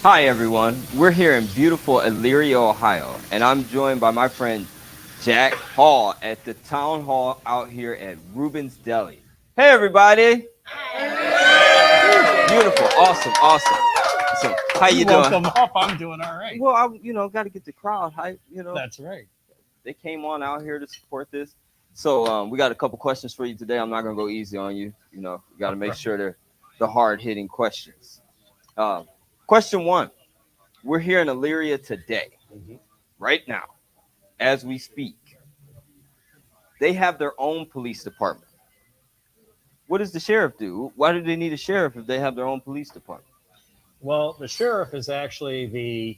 Hi, everyone. We're here in beautiful Elyria, Ohio, and I'm joined by my friend Jack Hall at the town hall out here at Rubin's Deli. Hey, everybody. Beautiful. Awesome. Awesome. So, how you woke doing? them up. I'm doing all right. Well, got to get the crowd hype. That's right. They came on out here to support this. So, we got a couple questions for you today. I'm not going to go easy on you. We got to make sure they're the hard hitting questions. Um, Question one. We're here in Elyria today, right now, as we speak. They have their own police department. What does the sheriff do? Why do they need a sheriff if they have their own police department? Well, the sheriff is actually the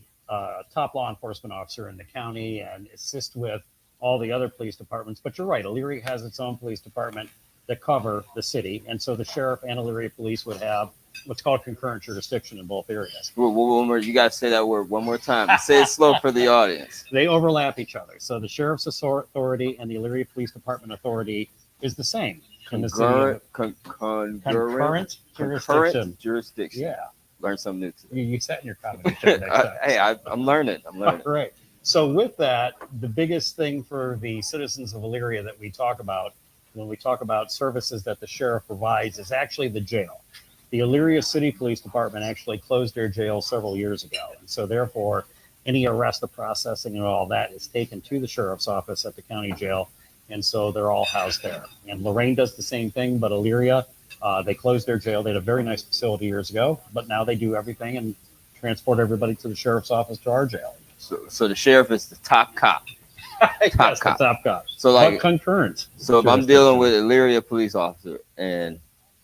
top law enforcement officer in the county and assists with all the other police departments. But you're right, Elyria has its own police department that cover the city, and so the sheriff and Elyria police would have what's called concurrent jurisdiction in both areas. You got to say that word one more time. Say it slow for the audience. They overlap each other. So the sheriff's authority and the Elyria Police Department authority is the same in the city. Concurrent jurisdiction. Yeah. Learn something new today. You sat in your comedy show next time. Hey, I'm learning. Right. So with that, the biggest thing for the citizens of Elyria that we talk about when we talk about services that the sheriff provides is actually the jail. The Elyria City Police Department actually closed their jail several years ago. And so therefore, any arrest, the processing, and all that is taken to the sheriff's office at the county jail. And so they're all housed there. And Lorraine does the same thing, but Elyria, they closed their jail. They had a very nice facility years ago, but now they do everything and transport everybody to the sheriff's office to our jail. So the sheriff is the top cop. Yes, the top cop. So like but concurrent. So if I'm dealing with an Elyria police officer and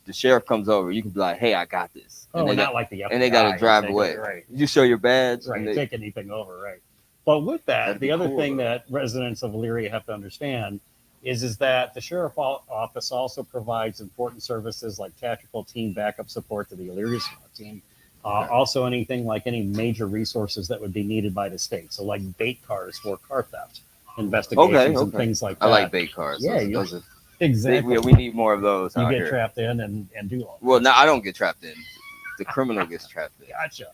the sheriff comes over, you can be like, "Hey, I got this." And not like the FBI. And they got to drive away. Right. You show your badge. Right. You take anything over. Right. But with that, the other thing that residents of Elyria have to understand is that the sheriff office also provides important services like tactical team backup support to the Elyria SWAT team. Also, anything like any major resources that would be needed by the state. So, like bait cars for car theft investigations and things like that. I like bait cars. Yeah, exactly. We need more of those. You get trapped in and do all that. Well, no, I don't get trapped in. The criminal gets trapped in. Gotcha.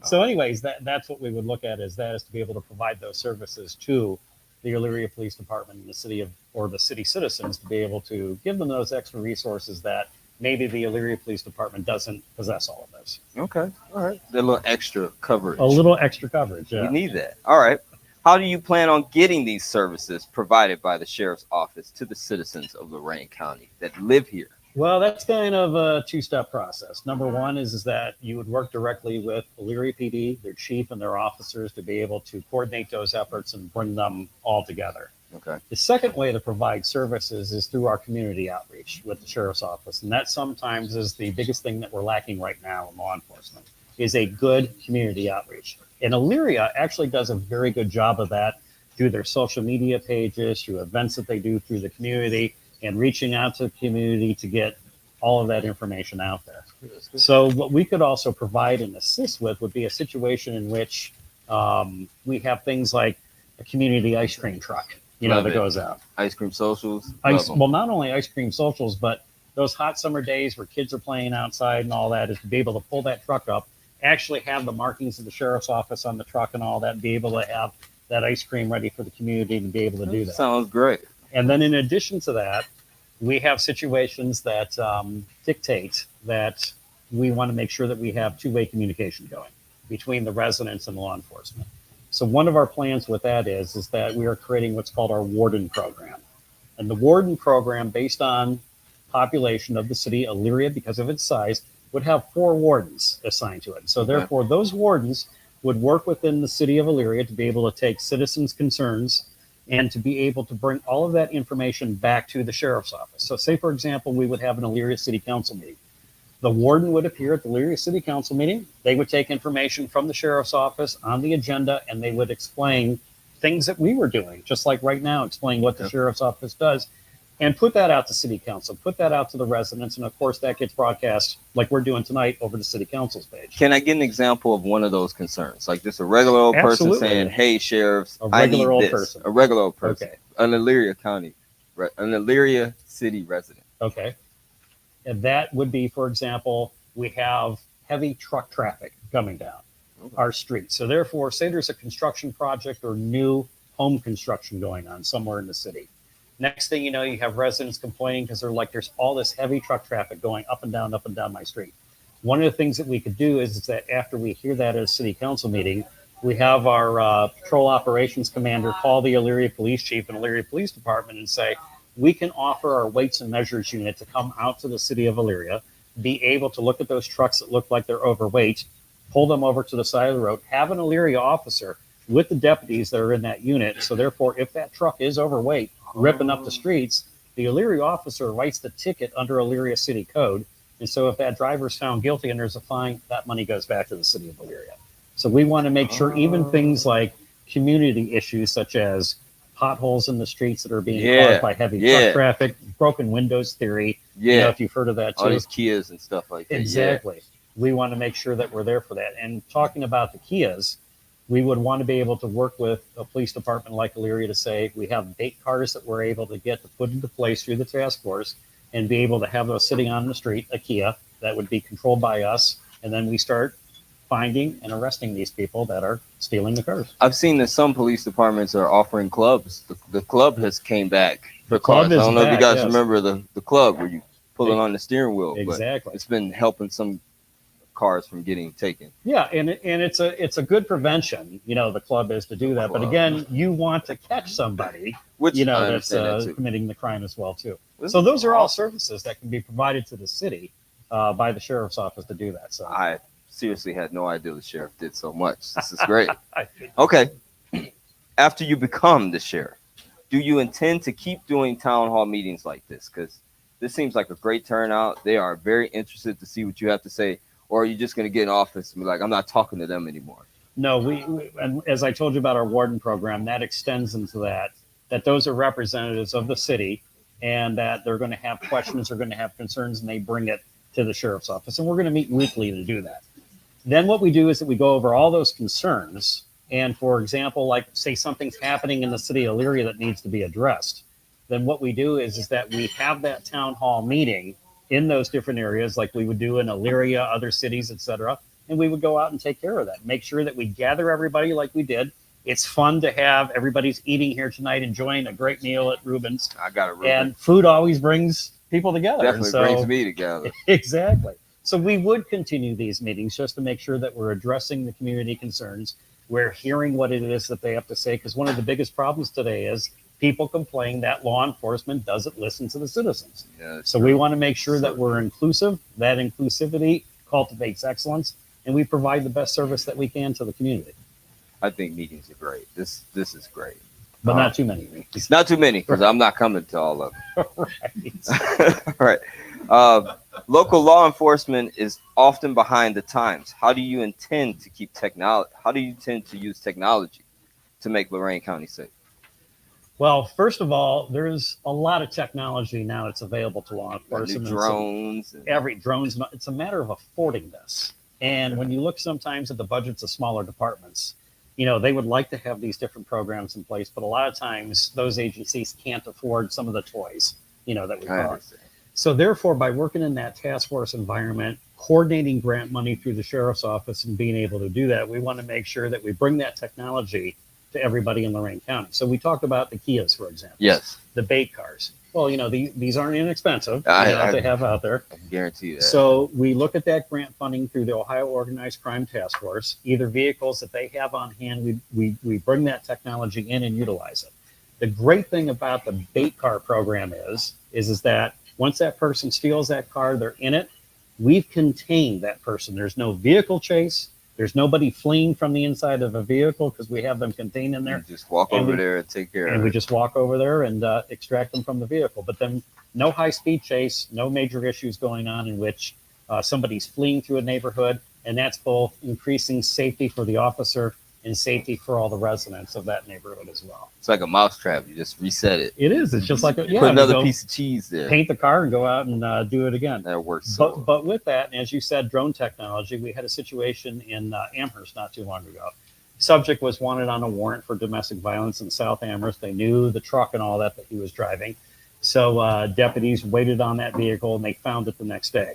So, anyways, that's what we would look at is to be able to provide those services to the Elyria Police Department and the city citizens to be able to give them those extra resources that maybe the Elyria Police Department doesn't possess all of those. Okay. All right. A little extra coverage. A little extra coverage. Yeah. We need that. All right. How do you plan on getting these services provided by the sheriff's office to the citizens of Lorain County that live here? Well, that's kind of a two-step process. Number one is that you would work directly with Elyria PD, their chief and their officers to be able to coordinate those efforts and bring them all together. Okay. The second way to provide services is through our community outreach with the sheriff's office. And that sometimes is the biggest thing that we're lacking right now in law enforcement is a good community outreach. And Elyria actually does a very good job of that through their social media pages, through events that they do through the community, and reaching out to the community to get all of that information out there. So what we could also provide and assist with would be a situation in which we have things like a community ice cream truck, that goes out. Ice cream socials? Well, not only ice cream socials, but those hot summer days where kids are playing outside and all that is to be able to pull that truck up, actually have the markings of the sheriff's office on the truck and all that, and be able to have that ice cream ready for the community and be able to do that. Sounds great. And then in addition to that, we have situations that dictate that we want to make sure that we have two-way communication going between the residents and law enforcement. So one of our plans with that is that we are creating what's called our warden program. And the warden program, based on population of the city, Elyria, because of its size, would have 4 wardens assigned to it. So therefore, those wardens would work within the city of Elyria to be able to take citizens' concerns and to be able to bring all of that information back to the sheriff's office. So say, for example, we would have an Elyria City Council meeting. The warden would appear at the Elyria City Council meeting. They would take information from the sheriff's office on the agenda, and they would explain things that we were doing, just like right now, explain what the sheriff's office does, and put that out to city council, put that out to the residents. And of course, that gets broadcast like we're doing tonight over the city council's page. Can I get an example of one of those concerns? Like just a regular old person saying, "Hey, sheriffs, I need this." Person. A regular old person. Okay. An Elyria city resident. Okay. And that would be, for example, we have heavy truck traffic coming down. our streets. So therefore, say there's a construction project or new home construction going on somewhere in the city. Next thing you know, you have residents complaining because they're like, there's all this heavy truck traffic going up and down my street. One of the things that we could do is that after we hear that at a city council meeting, we have our patrol operations commander call the Elyria police chief and Elyria police department and say, we can offer our weights and measures unit to come out to the city of Elyria, be able to look at those trucks that look like they're overweight, pull them over to the side of the road, have an Elyria officer with the deputies that are in that unit. So therefore, if that truck is overweight, ripping up the streets, the Elyria officer writes the ticket under Elyria city code. And so if that driver is found guilty and there's a fine, that money goes back to the city of Elyria. So we want to make sure even things like community issues such as potholes in the streets that are being caused by heavy truck traffic, broken windows theory. You know, if you've heard of that too. All these Kias and stuff like that. Exactly. We want to make sure that we're there for that. And talking about the Kias, we would want to be able to work with a police department like Elyria to say, we have bait cars that we're able to get to put into place through the task force and be able to have those sitting on the street, a Kia, that would be controlled by us. And then we start finding and arresting these people that are stealing the cars. I've seen that some police departments are offering clubs. The club has came back for cars. I don't know if you guys remember the club where you pull it on the steering wheel. Exactly. But it's been helping some cars from getting taken. Yeah, and it's a good prevention. You know, the club is to do that. But again, you want to catch somebody, which that's committing the crime as well too. So those are all services that can be provided to the city by the sheriff's office to do that. So I seriously had no idea the sheriff did so much. This is great. Okay. After you become the sheriff, do you intend to keep doing town hall meetings like this? Because this seems like a great turnout. They are very interested to see what you have to say. Or are you just going to get in office and be like, I'm not talking to them anymore? No, we and as I told you about our warden program, that extends into that those are representatives of the city and that they're going to have questions, they're going to have concerns, and they bring it to the sheriff's office. And we're going to meet weekly to do that. Then what we do is that we go over all those concerns. And for example, like say something's happening in the city of Elyria that needs to be addressed. Then what we do is that we have that town hall meeting in those different areas, like we would do in Elyria, other cities, etc. And we would go out and take care of that. Make sure that we gather everybody like we did. It's fun to have everybody's eating here tonight, enjoying a great meal at Rubin's. I got it, Rubin. And food always brings people together. Definitely brings me together. Exactly. So we would continue these meetings just to make sure that we're addressing the community concerns. We're hearing what it is that they have to say, because one of the biggest problems today is people complain that law enforcement doesn't listen to the citizens. Yeah, so we want to make sure that we're inclusive. That inclusivity cultivates excellence, and we provide the best service that we can to the community. I think meetings are great. This is great. But not too many meetings. Not too many, because I'm not coming to all of them. Right. All right. Local law enforcement is often behind the times. How do you intend to keep technology? How do you intend to use technology to make Lorain County safe? Well, first of all, there's a lot of technology now that's available to law enforcement. Drones. Drones. It's a matter of affording this. And when you look sometimes at the budgets of smaller departments, they would like to have these different programs in place, but a lot of times those agencies can't afford some of the toys, that we bought. So therefore, by working in that task force environment, coordinating grant money through the sheriff's office and being able to do that, we want to make sure that we bring that technology to everybody in Lorain County. So we talked about the Kias, for example. Yes. The bait cars. Well, these aren't inexpensive to have out there. I can guarantee that. So we look at that grant funding through the Ohio Organized Crime Task Force, either vehicles that they have on hand, we bring that technology in and utilize it. The great thing about the bait car program is that once that person steals that car, they're in it, we've contained that person. There's no vehicle chase. There's nobody fleeing from the inside of a vehicle because we have them contained in there. You just walk over there and take care of it. And we just walk over there and extract them from the vehicle. But then no high-speed chase, no major issues going on in which somebody's fleeing through a neighborhood. And that's both increasing safety for the officer and safety for all the residents of that neighborhood as well. It's like a mousetrap. You just reset it. It is. It's just like put another piece of cheese there. Paint the car and go out and do it again. That works. But with that, as you said, drone technology, we had a situation in Amherst not too long ago. Subject was wanted on a warrant for domestic violence in South Amherst. They knew the truck and all that he was driving. So deputies waited on that vehicle and they found it the next day.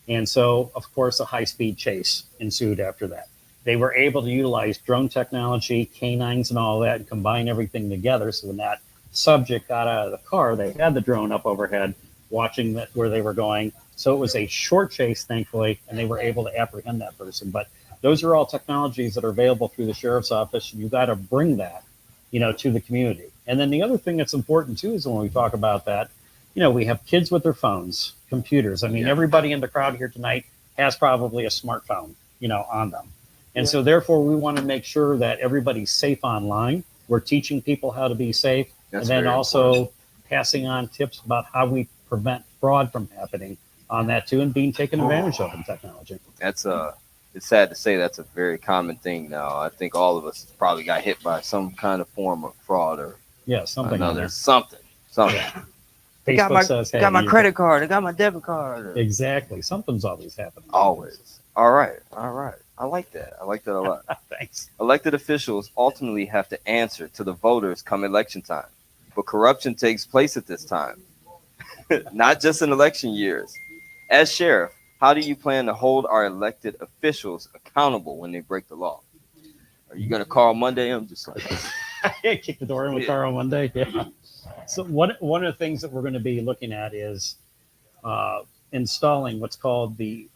And so, of course, a high-speed chase ensued after that. They were able to utilize drone technology, canines, and all that, and combine everything together. So when that subject got out of the car, they had the drone up overhead, watching where they were going. So it was a short chase, thankfully, and they were able to apprehend that person. But those are all technologies that are available through the sheriff's office. You got to bring that, to the community. And then the other thing that's important too is when we talk about that, we have kids with their phones, computers. I mean, everybody in the crowd here tonight has probably a smartphone, on them. And so therefore we want to make sure that everybody's safe online. We're teaching people how to be safe. That's and then also important. Passing on tips about how we prevent fraud from happening on that too, and being taken advantage of in technology. That's it's sad to say that's a very common thing now. I think all of us probably got hit by some kind of form of fraud or something another. Something. Yeah. Facebook says, hey, got my credit card, I got my debit card. Exactly. Something's always happening. Always. All right. I like that. I like that a lot. Thanks. Elected officials ultimately have to answer to the voters come election time. But corruption takes place at this time, not just in election years. As sheriff, how do you plan to hold our elected officials accountable when they break the law? Are you going to call Monday? I'm just like, kick the door in with Carl Monday. Yeah. So one of the things that we're going to be looking at is installing what's called the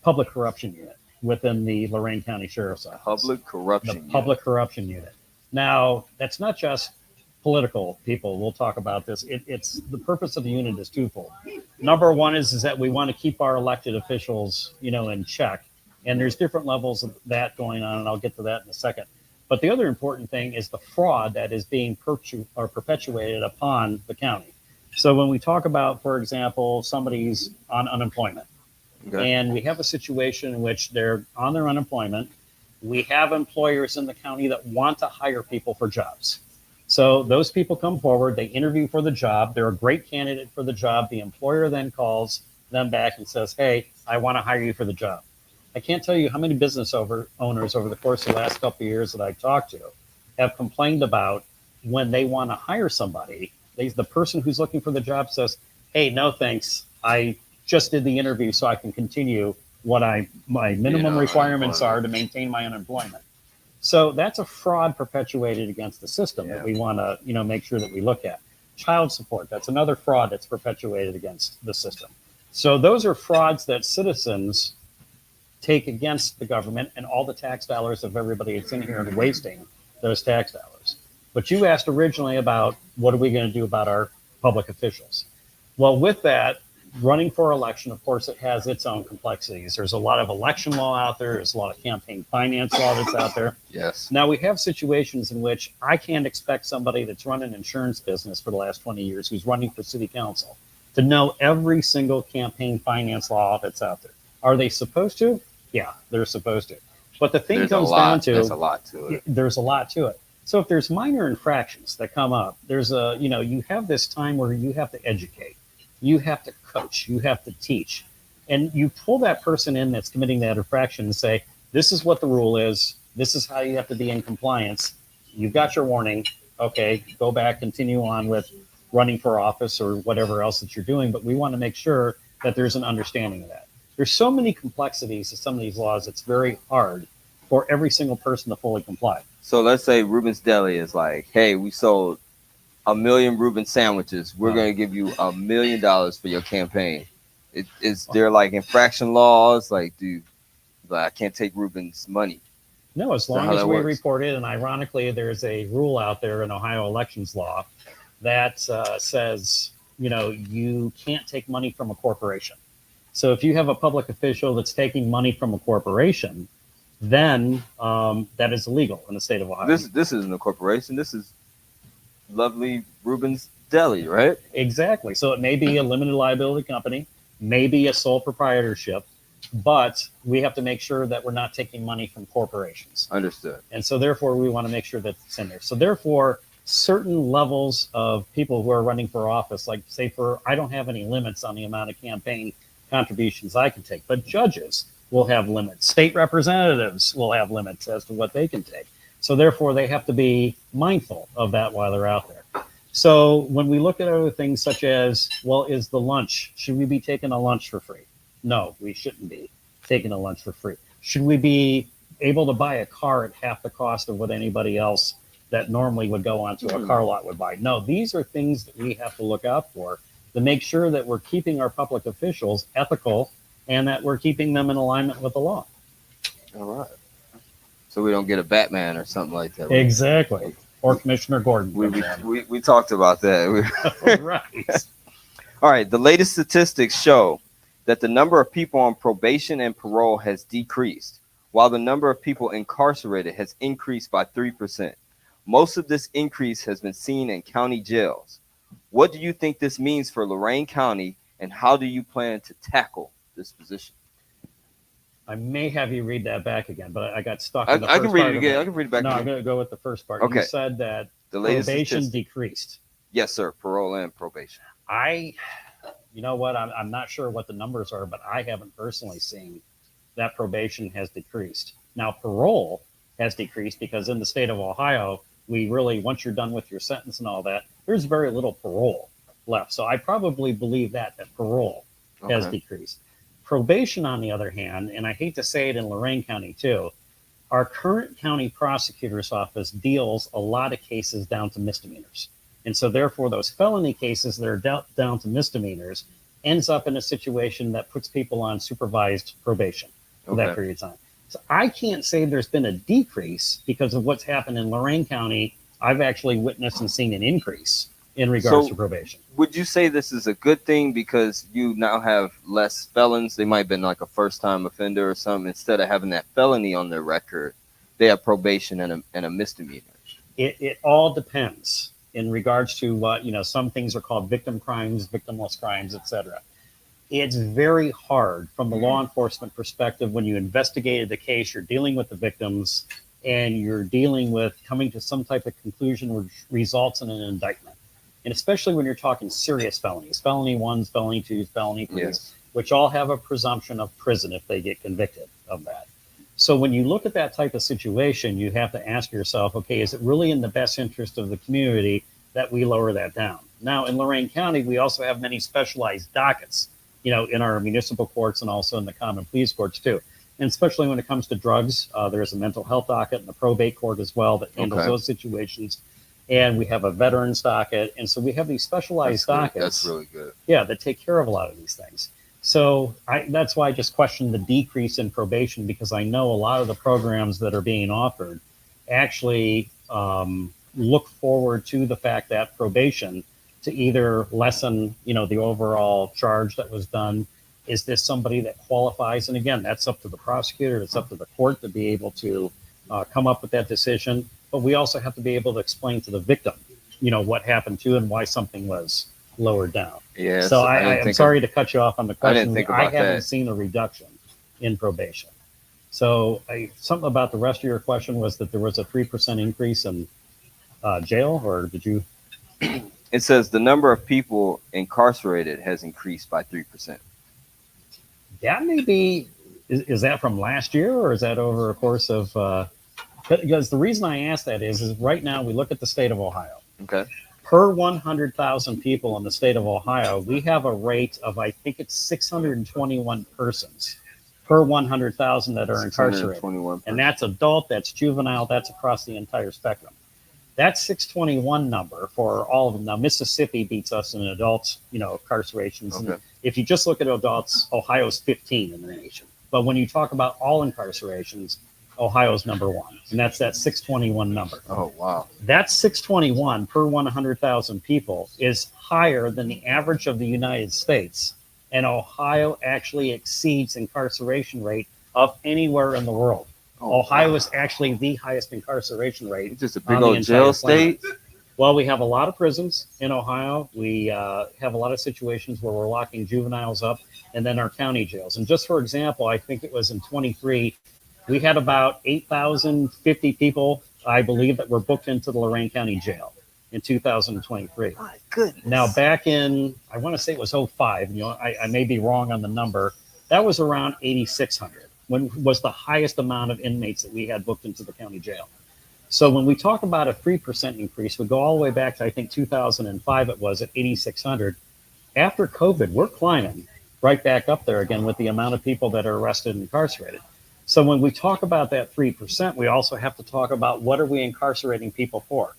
public corruption unit within the Lorain County Sheriff's Office. Public corruption Public corruption unit. Now, that's not just political people. We'll talk about this. It's the purpose of the unit is twofold. Number one is that we want to keep our elected officials, in check. And there's different levels of that going on, and I'll get to that in a second. But the other important thing is the fraud that is being perpetuated upon the county. So when we talk about, for example, somebody's on unemployment, and we have a situation in which they're on their unemployment, we have employers in the county that want to hire people for jobs. So those people come forward, they interview for the job, they're a great candidate for the job. The employer then calls them back and says, hey, I want to hire you for the job. I can't tell you how many business owners over the course of the last couple of years that I've talked to have complained about when they want to hire somebody, the person who's looking for the job says, hey, no thanks, I just did the interview so I can continue what my minimum requirements are to maintain my unemployment. So that's a fraud perpetuated against the system that we want to, make sure that we look at. Child support, that's another fraud that's perpetuated against the system. So those are frauds that citizens take against the government and all the tax dollars of everybody that's in here and wasting those tax dollars. But you asked originally about what are we going to do about our public officials? Well, with that, running for election, of course, it has its own complexities. There's a lot of election law out there. There's a lot of campaign finance law that's out there. Yes. Now, we have situations in which I can't expect somebody that's run an insurance business for the last 20 years who's running for city council to know every single campaign finance law that's out there. Are they supposed to? Yeah, they're supposed to. But the thing comes down to... There's a lot to it. There's a lot to it. So if there's minor infractions that come up, you have this time where you have to educate. You have to coach, you have to teach. And you pull that person in that's committing that infraction and say, this is what the rule is. This is how you have to be in compliance. You've got your warning. Okay, go back, continue on with running for office or whatever else that you're doing. But we want to make sure that there's an understanding of that. There's so many complexities to some of these laws. It's very hard for every single person to fully comply. So let's say Rubin's Deli is like, hey, we sold 1 million Reuben sandwiches. We're going to give you $1 million for your campaign. Is there like infraction laws? Like, I can't take Reuben's money. No, as long as we report it. And ironically, there's a rule out there in Ohio elections law that says, you can't take money from a corporation. So if you have a public official that's taking money from a corporation, then that is illegal in the state of Ohio. This isn't a corporation. This is lovely Rubin's Deli, right? Exactly. So it may be a limited liability company, maybe a sole proprietorship, but we have to make sure that we're not taking money from corporations. Understood. And so therefore we want to make sure that it's in there. So therefore certain levels of people who are running for office, like say I don't have any limits on the amount of campaign contributions I can take, but judges will have limits. State representatives will have limits as to what they can take. So therefore, they have to be mindful of that while they're out there. So when we look at other things such as, well, should we be taking a lunch for free? No, we shouldn't be taking a lunch for free. Should we be able to buy a car at half the cost of what anybody else that normally would go onto a car lot would buy? No, these are things that we have to look out for to make sure that we're keeping our public officials ethical and that we're keeping them in alignment with the law. All right. So we don't get a Batman or something like that. Exactly. Or Commissioner Gordon. We talked about that. Right. All right. The latest statistics show that the number of people on probation and parole has decreased, while the number of people incarcerated has increased by 3%. Most of this increase has been seen in county jails. What do you think this means for Lorain County, and how do you plan to tackle this position? I may have you read that back again, but I got stuck. I can read it again. I can read it back. No, again. I'm going to go with the first part. Okay. You said that the latest probation decreased. Yes, sir. Parole and probation. You know what? I'm not sure what the numbers are, but I haven't personally seen that probation has decreased. Now, parole has decreased because in the state of Ohio, we really, once you're done with your sentence and all that, there's very little parole left. So I probably believe that parole has decreased. Probation, on the other hand, and I hate to say it in Lorain County too, our current county prosecutor's office deals a lot of cases down to misdemeanors. And so therefore those felony cases that are dealt down to misdemeanors ends up in a situation that puts people on supervised probation for that period of time. So I can't say there's been a decrease because of what's happened in Lorain County. I've actually witnessed and seen an increase in regards to probation. Would you say this is a good thing because you now have less felons? They might have been like a first-time offender or something. Instead of having that felony on their record, they have probation and a misdemeanor. It all depends in regards to what, some things are called victim crimes, victimless crimes, etc. It's very hard from the law enforcement perspective when you investigated the case, you're dealing with the victims, and you're dealing with coming to some type of conclusion which results in an indictment. And especially when you're talking serious felonies, felony 1s, felony 2s, felony 3s, which all have a presumption of prison if they get convicted of that. So when you look at that type of situation, you have to ask yourself, okay, is it really in the best interest of the community that we lower that down? Now, in Lorain County, we also have many specialized dockets, in our municipal courts and also in the common pleas courts too. And especially when it comes to drugs, there's a mental health docket and the probate court as well that handles those situations. And we have a veterans docket. And so we have these specialized dockets. That's really good. Yeah, that take care of a lot of these things. So that's why I just questioned the decrease in probation, because I know a lot of the programs that are being offered actually look forward to the fact that probation to either lessen, the overall charge that was done. Is this somebody that qualifies? And again, that's up to the prosecutor. It's up to the court to be able to come up with that decision. But we also have to be able to explain to the victim, what happened to and why something was lowered down. Yeah. So I'm sorry to cut you off on the question. I didn't think about that. I haven't seen a reduction in probation. So something about the rest of your question was that there was a 3% increase in jail, or did you? It says the number of people incarcerated has increased by 3%. That may be, is that from last year, or is that over a course of, because the reason I ask that is right now we look at the state of Ohio. Okay. Per 100,000 people in the state of Ohio, we have a rate of, I think it's 621 persons per 100,000 that are incarcerated. And that's adult, that's juvenile, that's across the entire spectrum. That 621 number for all of them. Now, Mississippi beats us in adults, incarcerations. Okay. And if you just look at adults, Ohio's 15 in the nation. But when you talk about all incarcerations, Ohio's number one, and that's that 621 number. Oh, wow. That 621 per 100,000 people is higher than the average of the United States. And Ohio actually exceeds incarceration rate of anywhere in the world. Ohio is actually the highest incarceration rate. It's just a big old jail state. Well, we have a lot of prisons in Ohio. We have a lot of situations where we're locking juveniles up, and then our county jails. And just for example, I think it was in 23, we had about 8,050 people, I believe, that were booked into the Lorain County Jail in 2023. My goodness. Now, back in, I want to say it was 05, I may be wrong on the number, that was around 8,600. When was the highest amount of inmates that we had booked into the county jail. So when we talk about a 3% increase, we go all the way back to, I think, 2005 it was at 8,600. After COVID, we're climbing right back up there again with the amount of people that are arrested and incarcerated. So when we talk about that 3%, we also have to talk about what are we incarcerating people for?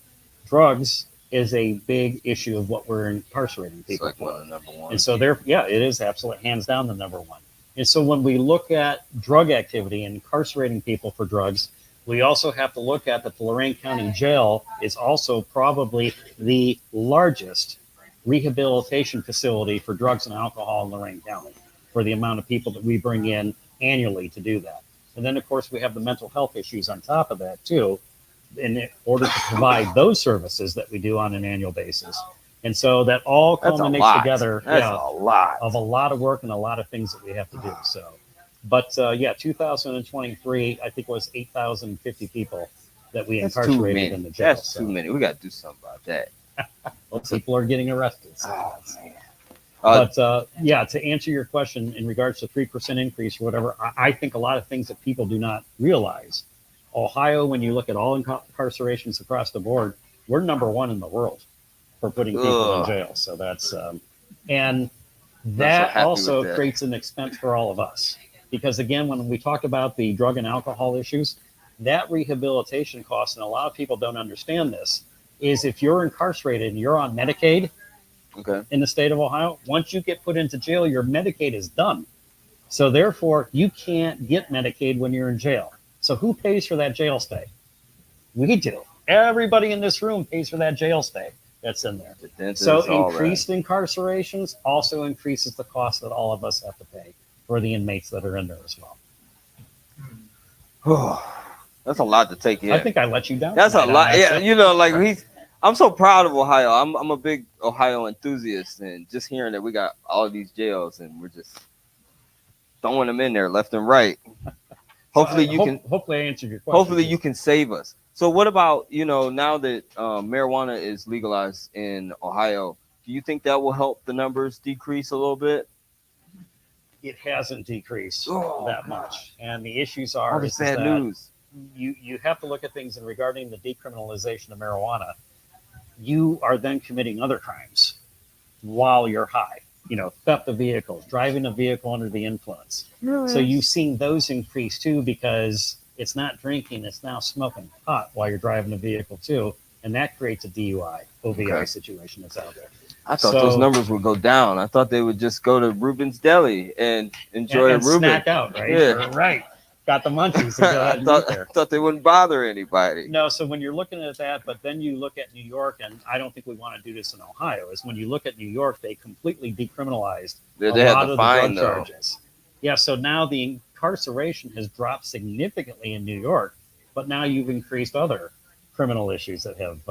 Drugs is a big issue of what we're incarcerating It's people like one for. of the number one. And so there, yeah, it is absolutely hands down the number one. And so when we look at drug activity and incarcerating people for drugs, we also have to look at that the Lorain County Jail is also probably the largest rehabilitation facility for drugs and alcohol in Lorain County for the amount of people that we bring in annually to do that. And then, of course, we have the mental health issues on top of that, too, in order to provide those services that we do on an annual basis. And so that all That's a culminates lot. together That's a lot. of a lot of work and a lot of things that we have to do. So, but yeah, 2023, I think was 8,050 people that we That's too incarcerated many. in the jail. That's So, too many. We got to do something about that. well, people are getting arrested. So Oh that's- man. but yeah, to answer your question in regards to 3% increase or whatever, I think a lot of things that people do not realize. Ohio, when you look at all incarcerations across the board, we're number one in the world for putting people in Ugh. jail. So that's, and Not so that happy also with that. creates an expense for all of us. Because again, when we talk about the drug and alcohol issues, that rehabilitation cost, and a lot of people don't understand this, is if you're incarcerated and you're on Medicaid, Okay. in the state of Ohio, once you get put into jail, your Medicaid is done. So therefore, you can't get Medicaid when you're in jail. So who pays for that jail stay? We do. Everybody in this room pays for that jail stay that's in there. The dentist, So all increased incarcerations also increases the cost that all of us have to pay for the inmates that are in there as well. that. That's a lot to take in. I think I let you down. That's a tonight on lot. that Yeah, subject. you know, like I'm so proud of Ohio. I'm a big Ohio enthusiast, and just hearing that we got all of these jails and we're just throwing them in there left and right. Hopefully you can. Hopefully I answered your question. Hopefully you can save us. So what about now that marijuana is legalized in Ohio? Do you think that will help the numbers decrease a little bit? It hasn't decreased Oh, that God. much, and the issues All are the is sad that news. you have to look at things in regarding the decriminalization of marijuana. You are then committing other crimes while you're high. Theft of vehicles, driving a vehicle under the influence. So you've seen those increase too because it's not drinking, it's now smoking pot while you're driving a vehicle too. And that creates a DUI, OVI Okay. situation that's out there. I thought So- those numbers would go down. I thought they would just go to Rubin's Deli and enjoy and a Reuben. snack out, right? Yeah. Right. Got the munchies to go ahead I and eat thought, there. I thought they wouldn't bother anybody. No, so when you're looking at that, but then you look at New York, and I don't think we want to do this in Ohio, is when you look at New York, they completely decriminalized They a had lot to of the fine drug though. charges. Yeah, so now the incarceration has dropped significantly in New York, but now you've increased other criminal issues that have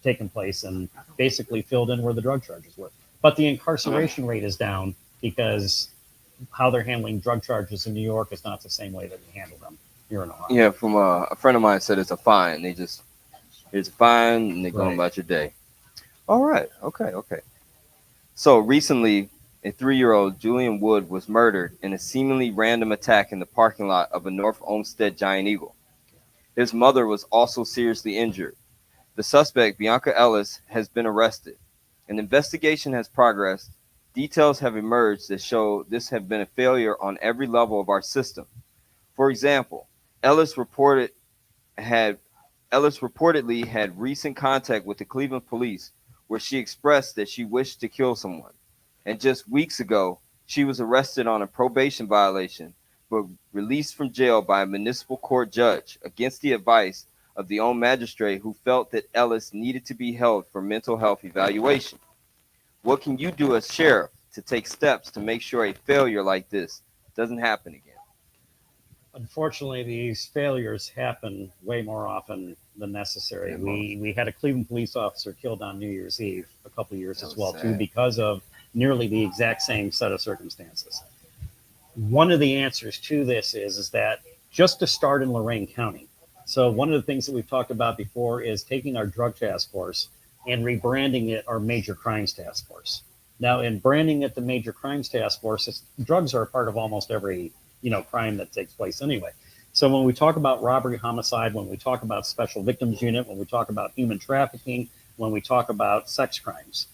taken place and basically filled in where the drug charges were. But the incarceration rate is down because how they're handling drug charges in New York is not the same way that we handle them here in Ohio. Yeah, from a friend of mine said it's a fine. It's a fine and they're going Right. about your day. All right. Okay. So recently, a 3-year-old Julian Wood was murdered in a seemingly random attack in the parking lot of a North Olmsted Giant Eagle. His mother was also seriously injured. The suspect, Bianca Ellis, has been arrested. An investigation has progressed. Details have emerged that show this has been a failure on every level of our system. For example, Ellis reportedly had recent contact with the Cleveland police where she expressed that she wished to kill someone. And just weeks ago, she was arrested on a probation violation but released from jail by a municipal court judge against the advice of the own magistrate who felt that Ellis needed to be held for mental health evaluation. What can you do as sheriff to take steps to make sure a failure like this doesn't happen again? Unfortunately, these failures happen way more often than necessary. We had a Cleveland police officer killed on New Year's Eve a couple of years That as was well sad. too, because of nearly the exact same set of circumstances. One of the answers to this is that just to start in Lorain County. So one of the things that we've talked about before is taking our drug task force and rebranding it our major crimes task force. Now, in branding it the major crimes task force, drugs are a part of almost every crime that takes place anyway. So when we talk about robbery, homicide, when we talk about special victims unit, when we talk about human trafficking, when we talk about sex crimes,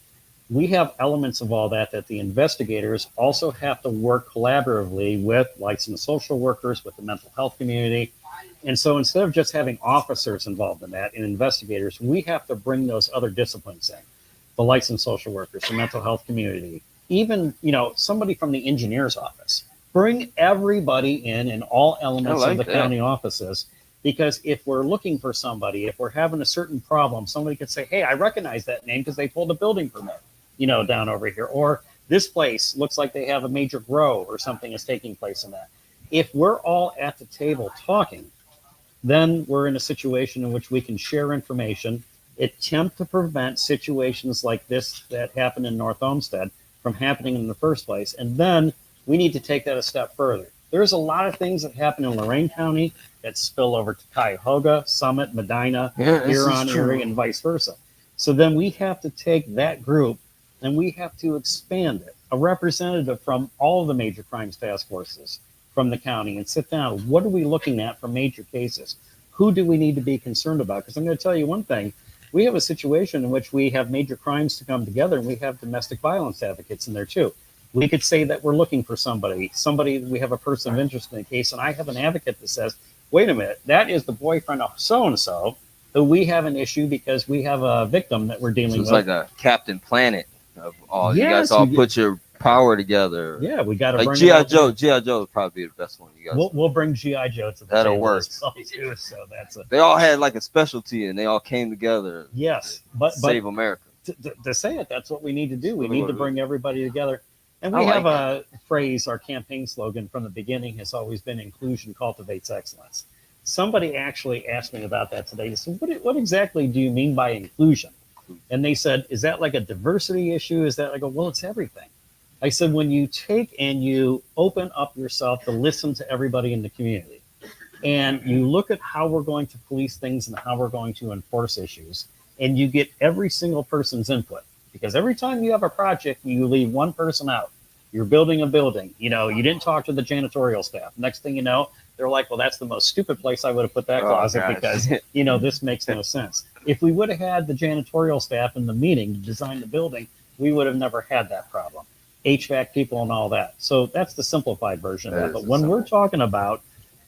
we have elements of all that the investigators also have to work collaboratively with licensed social workers, with the mental health community. And so instead of just having officers involved in that and investigators, we have to bring those other disciplines in, the licensed social workers, the mental health community, even, somebody from the engineer's office. Bring everybody in all elements of like the that. county offices. Because if we're looking for somebody, if we're having a certain problem, somebody could say, hey, I recognize that name because they pulled a building permit, down over here. Or this place looks like they have a major grow or something is taking place in that. If we're all at the table talking, then we're in a situation in which we can share information, attempt to prevent situations like this that happened in North Olmsted from happening in the first place. And then we need to take that a step further. There's a lot of things that happen in Lorain County that spill over to Cuyahoga, Summit, Medina, Huron, Erie, and vice versa. So then we have to take that group and we have to expand it. A representative from all of the major crimes task forces from the county and sit down. What are we looking at for major cases? Who do we need to be concerned about? Because I'm going to tell you one thing. We have a situation in which we have major crimes to come together, and we have domestic violence advocates in there too. We could say that we're looking for somebody, we have a person of interest in a case, and I have an advocate that says, wait a minute, that is the boyfriend of so-and-so, who we have an issue because we have a victim that we're dealing with. It's like a Captain Planet of all. Yes, you guys all put your power together. Yeah, we got to like G.I. Joe. G.I. Joe would probably be the best one. You guys. We'll bring G.I. Joe to the That'll table work. too, so that's they all had like a specialty, and they all came together. Yes, but save America. To say it, that's what we need to do. We need to bring everybody together. And we have a phrase, our campaign slogan from the beginning has always been inclusion cultivates excellence. Somebody actually asked me about that today. They said, what exactly do you mean by inclusion? And they said, is that like a diversity issue? Is that like well, it's everything. I said, when you take and you open up yourself to listen to everybody in the community, and you look at how we're going to police things and how we're going to enforce issues, and you get every single person's input. Because every time you have a project, you leave one person out. You're building a building. You didn't talk to the janitorial staff. Next thing you know, they're like, well, that's the most stupid place I would have put that closet because, this makes no sense. If we would have had the janitorial staff in the meeting to design the building, we would have never had that problem. HVAC people and all that. So that's the simplified version of that. But when we're talking about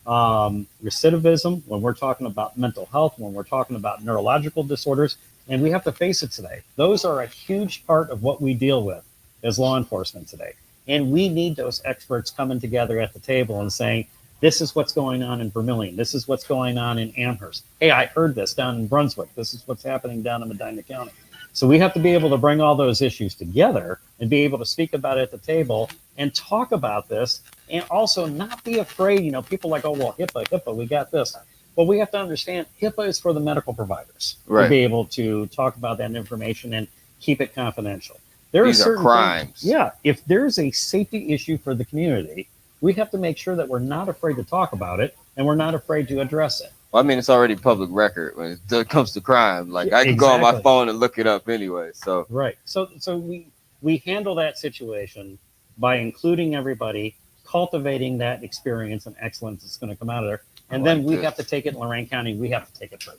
recidivism, when we're talking about mental health, when we're talking about neurological disorders, and we have to face it today, those are a huge part of what we deal with as law enforcement today. And we need those experts coming together at the table and saying, this is what's going on in Vermilion. This is what's going on in Amherst. Hey, I heard this down in Brunswick. This is what's happening down in Medina County. So we have to be able to bring all those issues together and be able to speak about it at the table and talk about this and also not be afraid. People like, oh, well, HIPAA, we got this. Well, we have to understand HIPAA is for the medical providers to be able to talk about that information and keep it confidential. These are crimes. If there's a safety issue for the community, we have to make sure that we're not afraid to talk about it and we're not afraid to address it. Well, I mean, it's already public record when it comes to crime. Like I can go on my phone and look it up anyway. So right. So we handle that situation by including everybody, cultivating that experience and excellence that's going to come out of there. And then we have to take it in Lorain County. We have to take it further.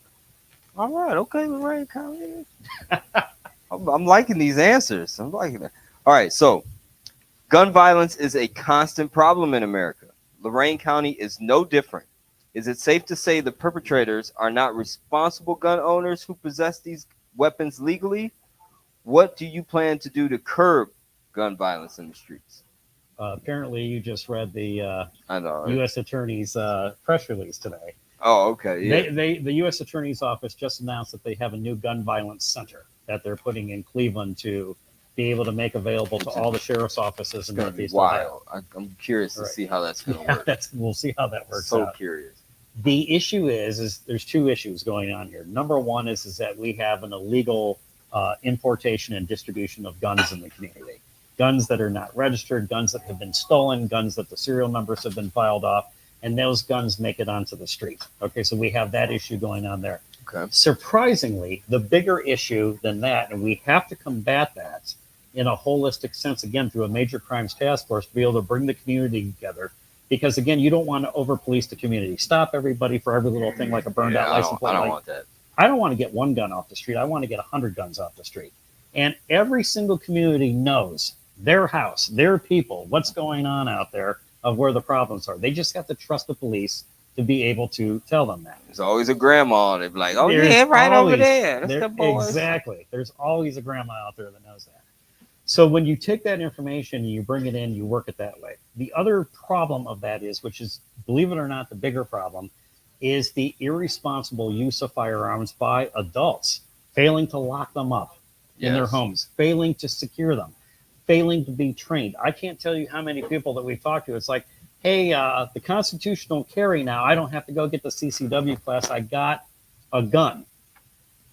All right. Okay, Lorain County. I'm liking these answers. I'm liking that. All right. So gun violence is a constant problem in America. Lorain County is no different. Is it safe to say the perpetrators are not responsible gun owners who possess these weapons legally? What do you plan to do to curb gun violence in the streets? Apparently, you just read the I know, U.S. Attorney's press release today. Oh, okay. Yeah. The U.S. Attorney's Office just announced that they have a new gun violence center that they're putting in Cleveland to be able to make available to all the sheriff's offices in Northeast Ohio. I'm curious to see how that's going to work. We'll see how that works out. So curious. The issue is there's two issues going on here. Number one is that we have an illegal importation and distribution of guns in the community. Guns that are not registered, guns that have been stolen, guns that the serial numbers have been filed off, and those guns make it onto the street. Okay, so we have that issue going on there. Okay. Surprisingly, the bigger issue than that, and we have to combat that in a holistic sense, again, through a major crimes task force, to be able to bring the community together. Because, again, you don't want to over-police the community. Stop everybody for every little thing like a burned-out license plate. I don't want that. I don't want to get one gun off the street. I want to get 100 guns off the street. And every single community knows their house, their people, what's going on out there, of where the problems are. They just have to trust the police to be able to tell them that. There's always a grandma. They're like, oh There's yeah, right over always, there. That's the boys. exactly. There's always a grandma out there that knows that. So when you take that information and you bring it in, you work it that way. The other problem of that is, which is, believe it or not, the bigger problem, is the irresponsible use of firearms by adults, failing to lock them up in their homes, failing to secure them, failing to be trained. I can't tell you how many people that we've talked to. It's like, hey, the constitutional carry now. I don't have to go get the CCW class. I got a gun.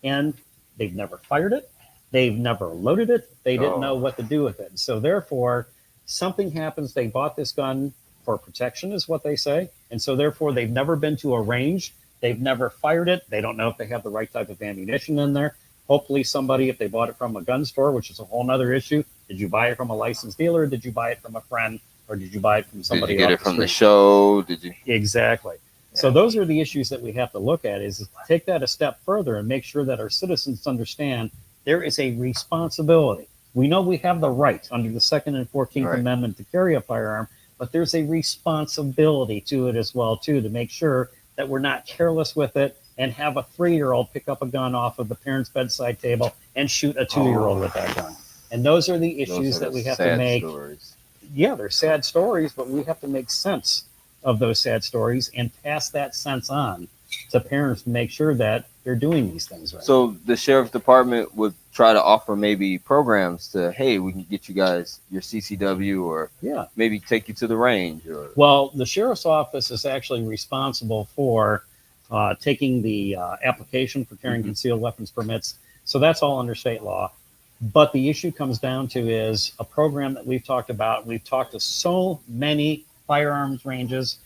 And they've never fired it. They've never loaded it. They didn't know what to do with it. So therefore, something happens. They bought this gun for protection is what they say. And so therefore, they've never been to a range. They've never fired it. They don't know if they have the right type of ammunition in there. Hopefully somebody, if they bought it from a gun store, which is a whole nother issue, did you buy it from a licensed dealer? Or did you buy it from a friend? Or did you buy it from somebody else? Did you get it from the show? Did you? Exactly. Yeah. So those are the issues that we have to look at, is to take that a step further and make sure that our citizens understand there is a responsibility. We know we have the right under the 2nd and 14th Amendment to carry a firearm, but there's a responsibility to it as well, too, to make sure that we're not careless with it and have a 3-year-old pick up a gun off of the parent's bedside table and shoot a 2-year-old with that gun. And those are the issues that we have to make. Stories. Yeah, they're sad stories, but we have to make sense of those sad stories and pass that sense on to parents to make sure that they're doing these things right. So the sheriff's department would try to offer maybe programs to, hey, we can get you guys your CCW, or maybe take you to the range. Or well, the sheriff's office is actually responsible for taking the application for carrying concealed weapons permits. So that's all under state law. But the issue comes down to is a program that we've talked about. We've talked to so many firearms ranges,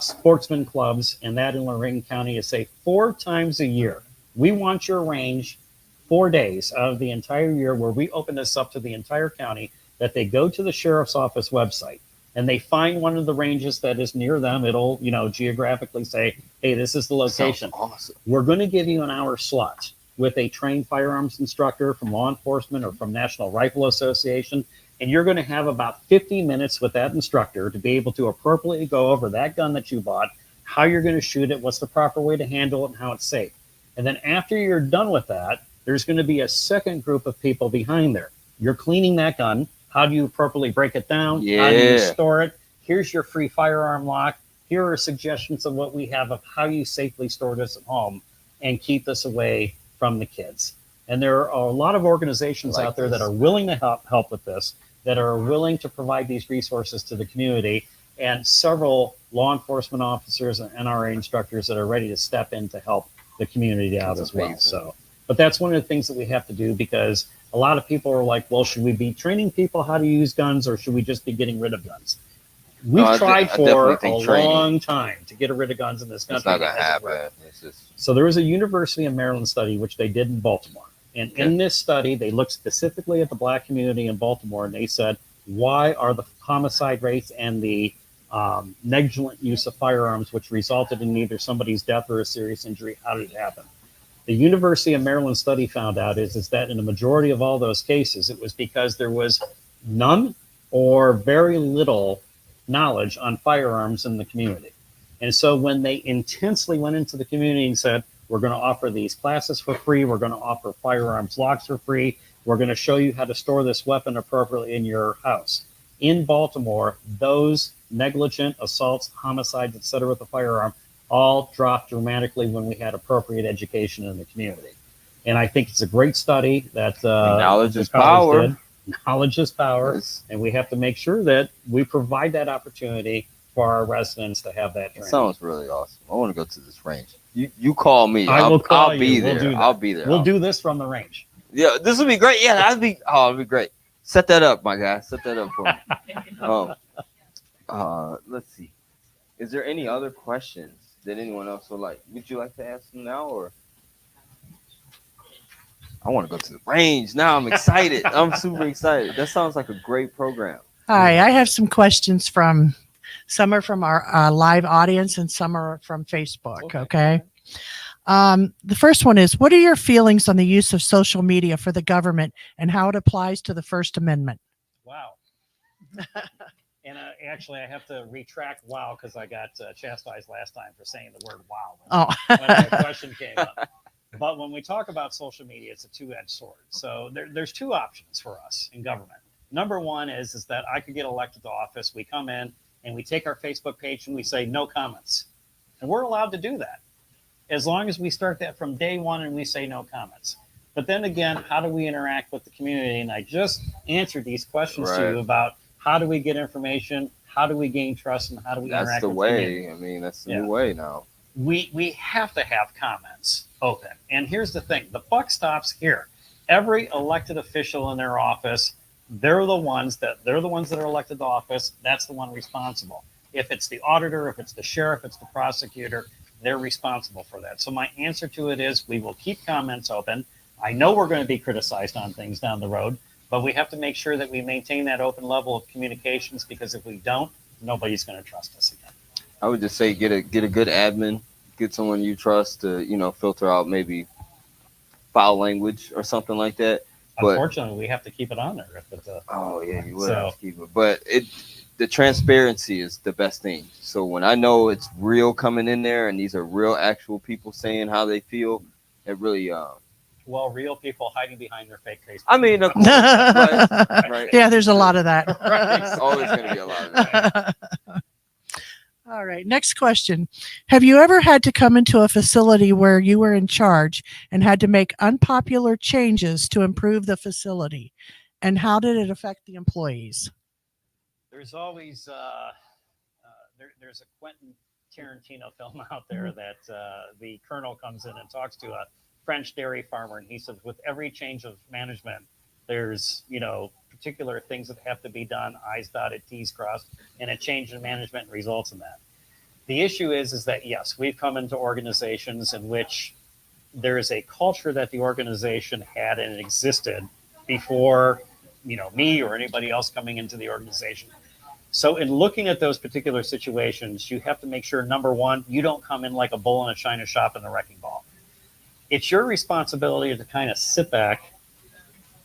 sportsman clubs, and that in Lorraine County is say 4 times a year. We want your range 4 days out of the entire year, where we open this up to the entire county, that they go to the sheriff's office website and they find one of the ranges that is near them. It'll, geographically say, hey, this is the location. Awesome. We're going to give you an hour slot with a trained firearms instructor from law enforcement or from National Rifle Association. And you're going to have about 50 minutes with that instructor to be able to appropriately go over that gun that you bought, how you're going to shoot it, what's the proper way to handle it, and how it's safe. And then after you're done with that, there's going to be a second group of people behind there. You're cleaning that gun. How do you properly break it down? How do you store it? Here's your free firearm lock. Here are suggestions of what we have of how you safely store this at home and keep this away from the kids. And there are a lot of organizations out there that are willing to help with this, that are willing to provide these resources to the community, and several law enforcement officers and NRA instructors that are ready to step in to help the community out as well. So, but that's one of the things that we have to do, because a lot of people are like, well, should we be training people how to use guns, or should we just be getting rid of guns? We've tried for a long time to get rid of guns in this country. It's not going to happen. So there was a University of Maryland study, which they did in Baltimore. And in this study, they looked specifically at the Black community in Baltimore, and they said, why are the homicide rates and the negligent use of firearms, which resulted in either somebody's death or a serious injury, how did it happen? The University of Maryland study found out is that in a majority of all those cases, it was because there was none or very little knowledge on firearms in the community. And so when they intensely went into the community and said, we're going to offer these classes for free, we're going to offer firearms locks for free, we're going to show you how to store this weapon appropriately in your house. In Baltimore, those negligent assaults, homicides, etc. with the firearm all dropped dramatically when we had appropriate education in the community. And I think it's a great study that knowledge is power. Did. Knowledge is power. Yes. And we have to make sure that we provide that opportunity for our residents to have that training. It sounds really awesome. I want to go to this range. You call me. I'll be there. I'll be there. We'll do this from the range. Yeah, this would be great. Yeah, it'd be great. Set that up, my guy. Set that up for me. Let's see. Is there any other questions that anyone else would like? Would you like to ask them now, or? I want to go to the range now. I'm excited. I'm super excited. That sounds like a great program. Hi, I have some questions some are from our live audience and some are from Facebook. Okay. The first one is, what are your feelings on the use of social media for the government and how it applies to the First Amendment? Wow. And actually, I have to retract wow because I got chastised last time for saying the word wow when that question came up. But when we talk about social media, it's a two-edged sword. So there's two options for us in government. Number one is that I could get elected to office. We come in and we take our Facebook page and we say no comments. And we're allowed to do that as long as we start that from day one and we say no comments. But then again, how do we interact with the community? And I just answered these questions to you about how do we get information, how do we gain trust, and how do we interact with the community. That's the way. I mean, that's the new way now. We have to have comments open. And here's the thing, the buck stops here. Every elected official in their office, they're the ones that are elected to office. That's the one responsible. If it's the auditor, if it's the sheriff, it's the prosecutor, they're responsible for that. So my answer to it is we will keep comments open. I know we're going to be criticized on things down the road, but we have to make sure that we maintain that open level of communications, because if we don't, nobody's going to trust us again. I would just say get a good admin, get someone you trust to filter out maybe foul language or something like that. But unfortunately, we have to keep it on there. You would have to keep it. But the transparency is the best thing. So when I know it's real coming in there and these are real actual people saying how they feel, it really well, real people hiding behind their fake face. I mean, of course, right. Yeah, there's a lot of that. Right. There's always going to be a lot of that. All right, next question. Have you ever had to come into a facility where you were in charge and had to make unpopular changes to improve the facility? And how did it affect the employees? There's always there's a Quentin Tarantino film out there that the colonel comes in and talks to a French dairy farmer, and he says, with every change of management, there's particular things that have to be done, I's dotted, T's crossed, and a change in management results in that. The issue is that yes, we've come into organizations in which there is a culture that the organization had and existed before me or anybody else coming into the organization. So in looking at those particular situations, you have to make sure, number one, you don't come in like a bull in a china shop in the wrecking ball. It's your responsibility to kind of sit back,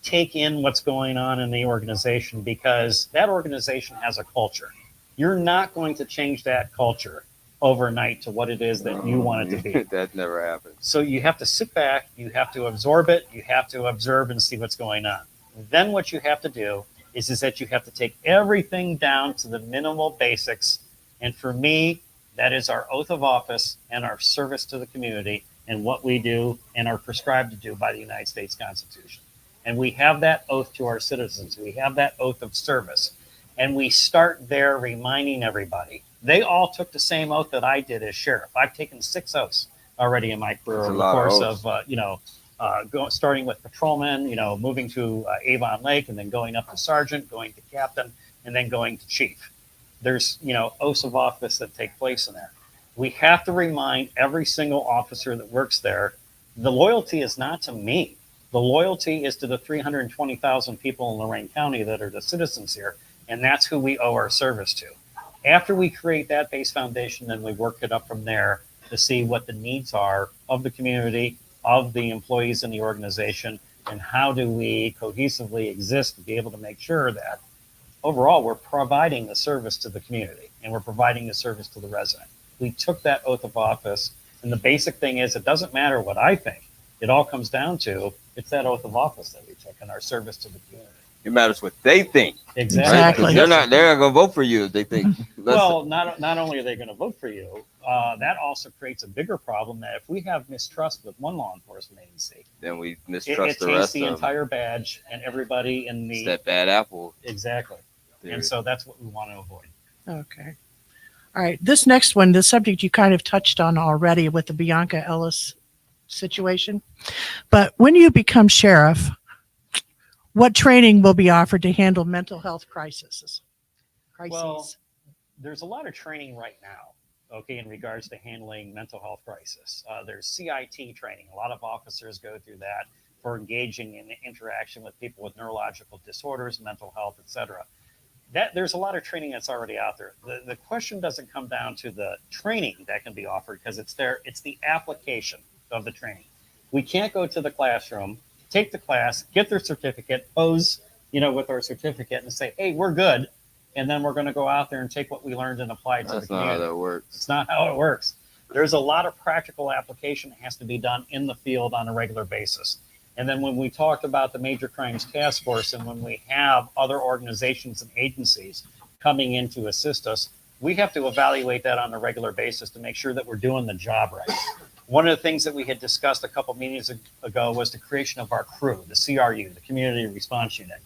take in what's going on in the organization, because that organization has a culture. You're not going to change that culture overnight to what it is that you want it to be. That never happens. So you have to sit back, you have to absorb it, you have to observe and see what's going on. Then what you have to do is that you have to take everything down to the minimal basics. And for me, that is our oath of office and our service to the community and what we do and are prescribed to do by the United States Constitution. And we have that oath to our citizens. We have that oath of service. And we start there reminding everybody. They all took the same oath that I did as sheriff. I've taken 6 oaths already in my career over the course of, starting with patrolman, moving to Avon Lake, and then going up to sergeant, going to captain, and then going to chief. There's, oaths of office that take place in there. We have to remind every single officer that works there, the loyalty is not to me. The loyalty is to the 320,000 people in Lorain County that are the citizens here, and that's who we owe our service to. After we create that base foundation, then we work it up from there to see what the needs are of the community, of the employees in the organization, and how do we cohesively exist to be able to make sure that overall we're providing the service to the community and we're providing the service to the resident. We took that oath of office, and the basic thing is it doesn't matter what I think. It all comes down to it's that oath of office that we took and our service to the community. It matters what they think. Exactly. Right? They're not going to vote for you if they think. Well, not only are they going to vote for you, that also creates a bigger problem that if we have mistrust with one law enforcement agency, then we mistrust the rest taints the entire badge and everybody in the... It's that bad apple. Exactly. Theory. And so that's what we want to avoid. Okay. All right. This next one, the subject you kind of touched on already with the Bianca Ellis situation. But when you become sheriff, what training will be offered to handle mental health crises? Well, there's a lot of training right now, in regards to handling mental health crisis. There's CIT training. A lot of officers go through that for engaging in interaction with people with neurological disorders, mental health, etc. There's a lot of training that's already out there. The question doesn't come down to the training that can be offered because it's there. It's the application. of the training. We can't go to the classroom, take the class, get their certificate, pose, with our certificate and say, hey, we're good. And then we're going to go out there and take what we learned and apply it to the That's not community. how that works. It's not how it works. There's a lot of practical application that has to be done in the field on a regular basis. And then when we talked about the Major Crimes Task Force and when we have other organizations and agencies coming in to assist us, we have to evaluate that on a regular basis to make sure that we're doing the job right. One of the things that we had discussed a couple meetings ago was the creation of our crew, the CRU, the Community Response Unit.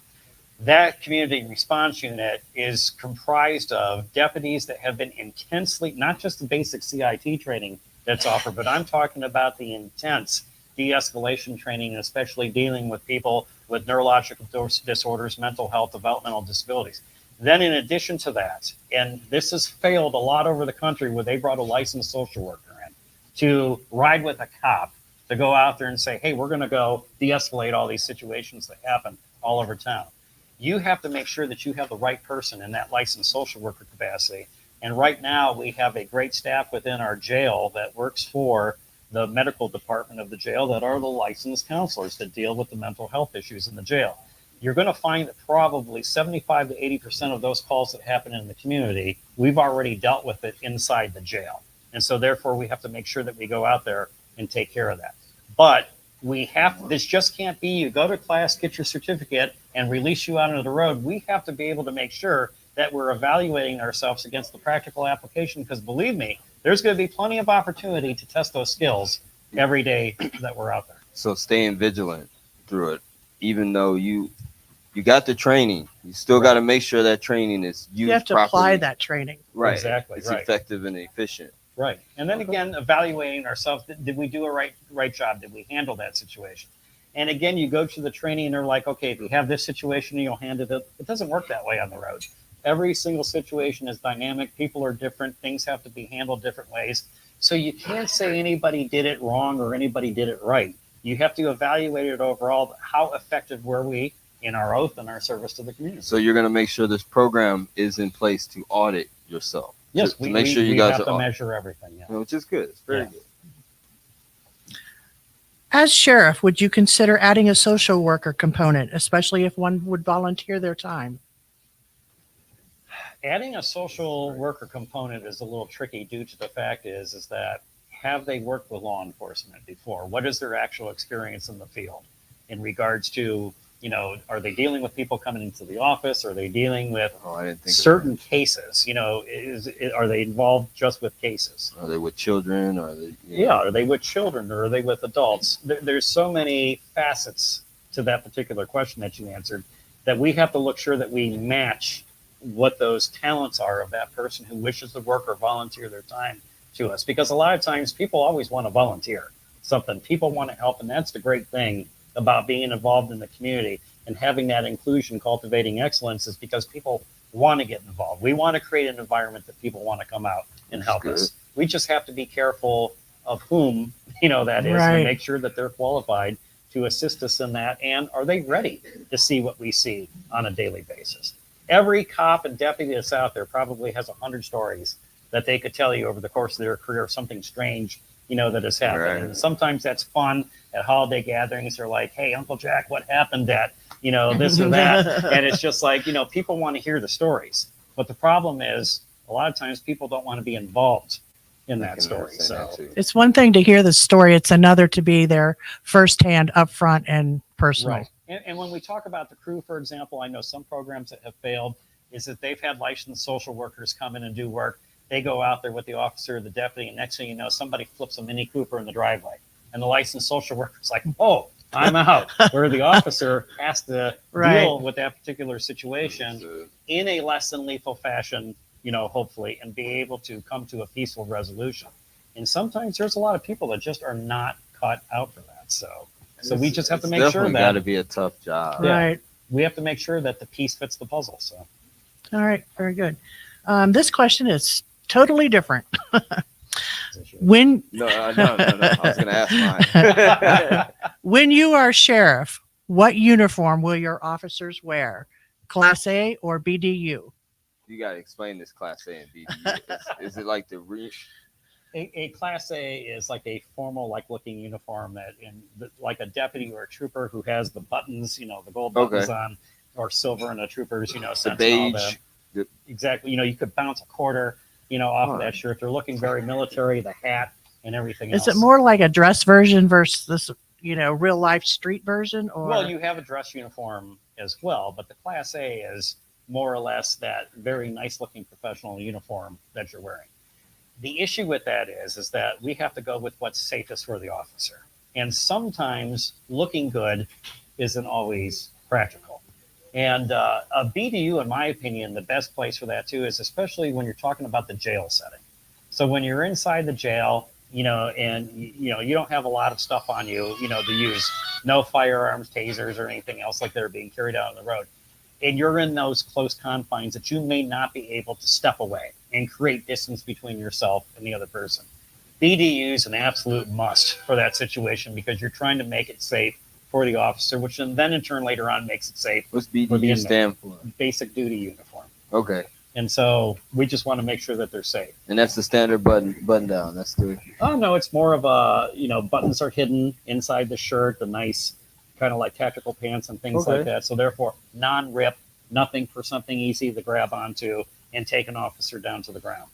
That Community Response Unit is comprised of deputies that have been intensely, not just the basic CIT training that's offered, but I'm talking about the intense de-escalation training, especially dealing with people with neurological disorders, mental health, developmental disabilities. Then in addition to that, and this has failed a lot over the country where they brought a licensed social worker in to ride with a cop to go out there and say, hey, we're going to go de-escalate all these situations that happen all over town. You have to make sure that you have the right person in that licensed social worker capacity. And right now we have a great staff within our jail that works for the medical department of the jail that are the licensed counselors that deal with the mental health issues in the jail. You're going to find that probably 75 to 80% of those calls that happen in the community, we've already dealt with it inside the jail. And so therefore we have to make sure that we go out there and take care of that. But this just can't be you go to class, get your certificate, and release you out into the road. We have to be able to make sure that we're evaluating ourselves against the practical application, because believe me, there's going to be plenty of opportunity to test those skills every day that we're out there. So staying vigilant through it, even though you got the training, you still got to make sure that training is used properly. You have to apply that training. Right. Exactly. It's right. effective and efficient. Right. And then again, evaluating ourselves. Did we do a right job? Did we handle that situation? And again, you go to the training and they're like, okay, if you have this situation, you'll handle it. It doesn't work that way on the road. Every single situation is dynamic. People are different. Things have to be handled different ways. So you can't say anybody did it wrong or anybody did it right. You have to evaluate it overall. How effective were we in our oath and our service to the community? So you're going to make sure this program is in place to audit yourself. Yes, to make sure you guys have to measure everything. Yeah. Which is good. It's very good. As sheriff, would you consider adding a social worker component, especially if one would volunteer their time? Adding a social worker component is a little tricky due to the fact is that have they worked with law enforcement before? What is their actual experience in the field in regards to, are they dealing with people coming into the office? Are they dealing with certain cases? Are they involved just with cases? Are they with children? Are they with children or are they with adults? There's so many facets to that particular question that you answered that we have to look sure that we match what those talents are of that person who wishes to work or volunteer their time to us. Because a lot of times people always want to volunteer something. People want to help, and that's the great thing about being involved in the community and having that inclusion, cultivating excellence, is because people want to get involved. We want to create an environment that people want to come out and help us. We just have to be careful of whom, that is, and make sure that they're qualified to assist us in that. And are they ready to see what we see on a daily basis? Every cop and deputy that's out there probably has 100 stories that they could tell you over the course of their career, something strange, that has happened. Right. And sometimes that's fun at holiday gatherings. They're like, hey, Uncle Jack, what happened at, this or that? And it's just like, people want to hear the stories. But the problem is a lot of times people don't want to be involved in that story. So it's one thing to hear the story. It's another to be there firsthand, upfront, and personal. Right. And when we talk about the crew, for example, I know some programs that have failed is that they've had licensed social workers come in and do work. They go out there with the officer or the deputy, and next thing you know, somebody flips a Mini Cooper in the driveway. And the licensed social worker's like, oh, I'm out. Where the officer has to deal with that particular situation in a less than lethal fashion, hopefully, and be able to come to a peaceful resolution. And sometimes there's a lot of people that just are not cut out for that. So we just have to make sure that got to be a tough job. Right. We have to make sure that the piece fits the puzzle. So. All right. Very good. This question is totally different. No. I was going to ask mine. When you are sheriff, what uniform will your officers wear? Class A or BDU? You got to explain this Class A and BDU. Is it like A Class A is like a formal, like looking uniform that, like a deputy or a trooper who has the buttons, the gold buttons Okay. on, or silver, and a trooper's, The sentinel. beige. Exactly. You could bounce a quarter, off of Alright. that shirt. They're looking very military, the hat and everything Is else. it more like a dress version versus this, real life street version? Or Well, you have a dress uniform as well, but the Class A is more or less that very nice looking professional uniform that you're wearing. The issue with that is that we have to go with what's safest for the officer. And sometimes looking good isn't always practical. And a BDU, in my opinion, the best place for that too is especially when you're talking about the jail setting. So when you're inside the jail, and you don't have a lot of stuff on you, to use, no firearms, tasers, or anything else like that are being carried out on the road. And you're in those close confines that you may not be able to step away and create distance between yourself and the other person. BDU is an absolute must for that situation because you're trying to make it safe for the officer, which then in turn later on makes it safe What's for the BDU inmate. stand for? Basic duty uniform. Okay. And so we just want to make sure that they're safe. And that's the standard button down. That's good. Oh no, it's more of a, buttons are hidden inside the shirt, the nice kind of like tactical pants and things Okay. like that. So therefore, non-rip, nothing for something easy to grab onto and take an officer down to the ground.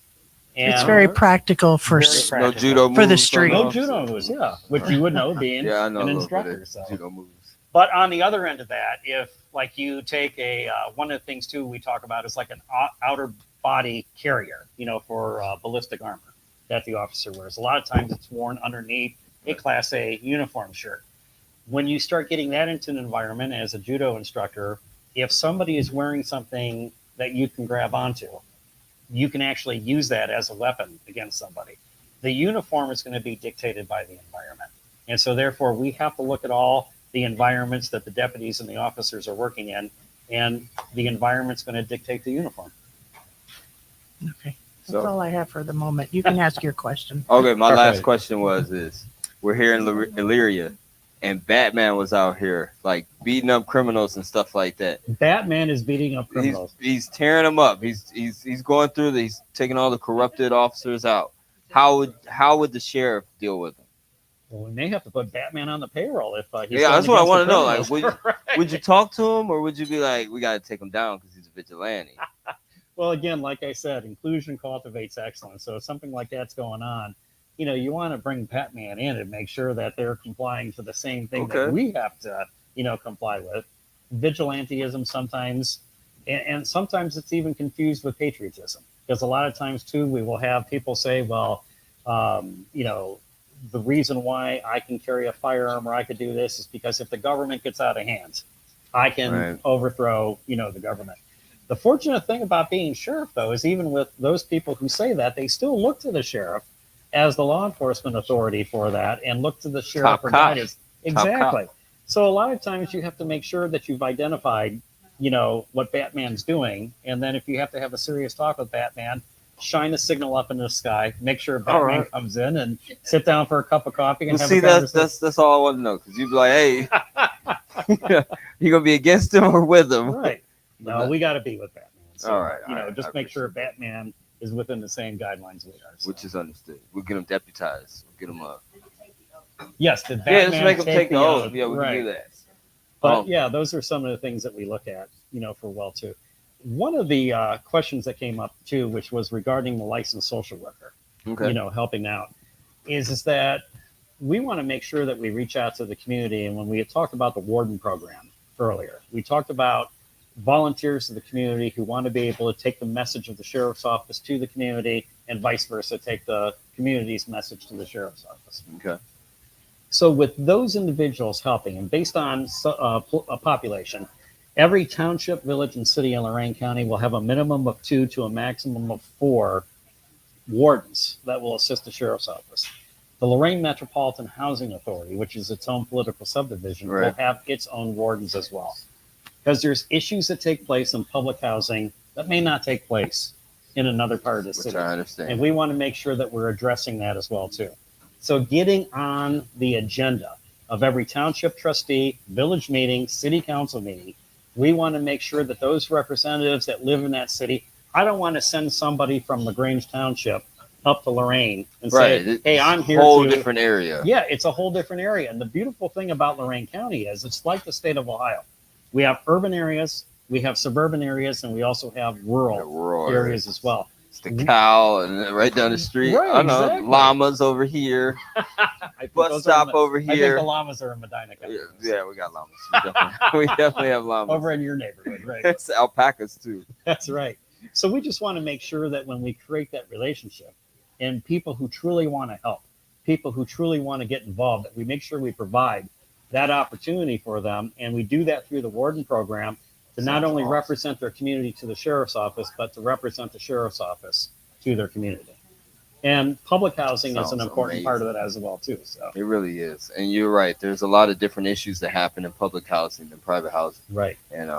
And it's very practical for Very s- practical. No judo moves For the on street. no officer? judo moves, yeah, which you would know being Yeah, I know a an little instructor. bit So. of judo moves. But on the other end of that, if like you take one of the things too we talk about is like an outer body carrier, for ballistic armor that the officer wears. A lot of times it's worn underneath a Class A uniform shirt. When you start getting that into an environment as a judo instructor, if somebody is wearing something that you can grab onto, you can actually use that as a weapon against somebody. The uniform is going to be dictated by the environment. And so therefore we have to look at all the environments that the deputies and the officers are working in, and the environment's going to dictate the uniform. Okay. That's So- all I have for the moment. You can ask your question. Okay, my Perfect. last question was we're here in Elyria, and Batman was out here like beating up criminals and stuff like that. Batman is beating up criminals. He's tearing them up. He's going through. He's taking all the corrupted officers out. How would the sheriff deal with them? Well, we may have to put Batman on the payroll if he's Yeah, going that's what I against want to the know. Like, criminals. Right. would you talk to him, or would you be like, we got to take him down because he's a vigilante? Well, again, like I said, inclusion cultivates excellence. So if something like that's going on, you want to bring Batman in and make sure that they're complying to the same thing that Okay. we have to, comply with. Vigilantism sometimes, and sometimes it's even confused with patriotism. Because a lot of times, too, we will have people say, well, the reason why I can carry a firearm or I could do this is because if the government gets out of hand, I can Right. overthrow, the government. The fortunate thing about being sheriff, though, is even with those people who say that, they still look to the sheriff as the law enforcement authority for that and look to the sheriff Top for cop. guidance. Top Exactly. So a lot of times you have to make sure that you've identified, what Batman's doing. And then if you have to have a serious talk with Batman, shine a signal up in the sky, make sure Batman right. comes in and sit down for a cup of coffee and Well, have see, a that's conversation. that's all I want to know because you'd be like, hey, you gonna be against him or with him? Right. No, we got to be with Batman. So, All right, just I make sure appreciate Batman is within the same guidelines we are. So. Which is understood. We'll get him deputized. We'll get him up. Yes, did Yeah, Batman let's make him take the oath. oath? Yeah, we right. can do that. But yeah, those are some of the things that we look at, for well too. One of the questions that came up too, which was regarding the licensed social worker, Okay. helping out, is that we want to make sure that we reach out to the community. And when we had talked about the warden program earlier, we talked about volunteers of the community who want to be able to take the message of the sheriff's office to the community and vice versa, take the community's message to the sheriff's office. Okay. So with those individuals helping, and based on a population, every township, village, and city in Lorain County will have a minimum of 2 to a maximum of 4 wardens that will assist the sheriff's office. The Lorain Metropolitan Housing Authority, which is its own political subdivision, will Right. have its own wardens as well. Because there's issues that take place in public housing that may not take place in another part of the Which city. I understand. And we want to make sure that we're addressing that as well too. So getting on the agenda of every township trustee, village meeting, city council meeting, we want to make sure that those representatives that live in that city, I don't want to send somebody from LaGrange Township up to Lorain and Right. say, hey, I'm here Whole to. different area. Yeah, it's a whole different area. And the beautiful thing about Lorain County is it's like the state of Ohio. We have urban areas, we have suburban areas, and we also have The rural rural areas as well. It's the cow and right down the street. Right, I know exactly. llamas over here. I think Bus those are stop in the- over I think here. the llamas are in Medina County. Yeah, we got llamas. We definitely have llamas. Over in your neighborhood, right? It's alpacas too. That's right. So we just want to make sure that when we create that relationship and people who truly want to help, people who truly want to get involved, that we make sure we provide that opportunity for them. And we do that through the warden program to not only awesome. represent their community to the sheriff's office, but to represent the sheriff's office to their community. And public housing is an Sounds important part of amazing. it as well, too. So, It really is. And you're right. There's a lot of different issues that happen in public housing than private housing. right. And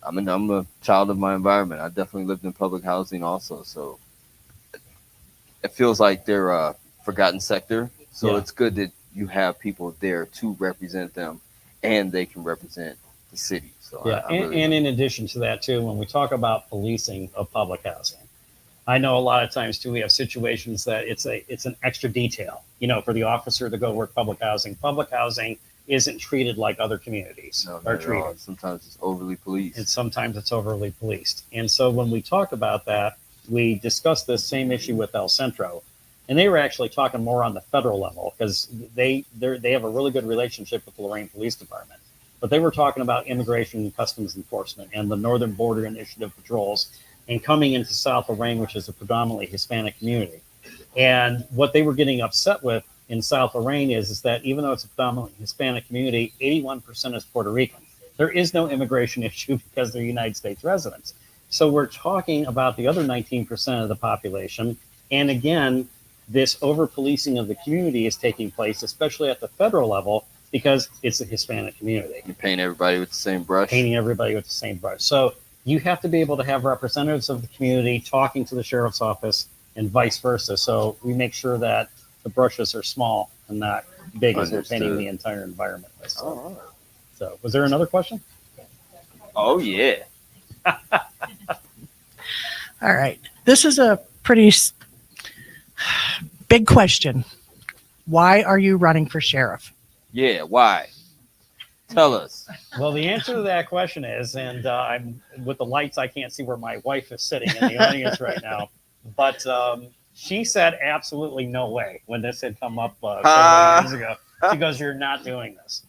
I'm a child of my environment. I definitely lived in public housing also. So it feels like they're a forgotten sector. So Yeah. it's good that you have people there to represent them and they can represent the city. So Yeah, I really and in addition to that, too, when we talk about policing of public housing, I know a lot of times too we have situations that it's an extra detail, for the officer to go work public housing. Public housing isn't treated like other communities no, are not at all. treated, Sometimes it's overly policed. and sometimes it's overly policed. And so when we talk about that, we discussed this same issue with El Centro, and they were actually talking more on the federal level because they have a really good relationship with the Lorain Police Department. But they were talking about immigration and customs enforcement and the Northern Border Initiative patrols and coming into South Lorain, which is a predominantly Hispanic community. And what they were getting upset with in South Lorain is that even though it's a predominantly Hispanic community, 81% is Puerto Rican. There is no immigration issue because they're United States residents. So we're talking about the other 19% of the population. And again, this over-policing of the community is taking place, especially at the federal level, because it's a Hispanic community. You paint everybody with the same brush. Painting everybody with the same brush. So you have to be able to have representatives of the community talking to the sheriff's office and vice versa. So we make sure that the brushes are small and not big as we're painting Understood. the entire environment with. So, All right. so was there another question? Oh yeah. All right. This is a pretty big question. Why are you running for sheriff? Yeah. Why? Tell us. Well, the answer to that question is, and I'm with the lights, I can't see where my wife is sitting in the audience right now, but she said absolutely no way when this had come up several years ago. She goes, "You're not doing this."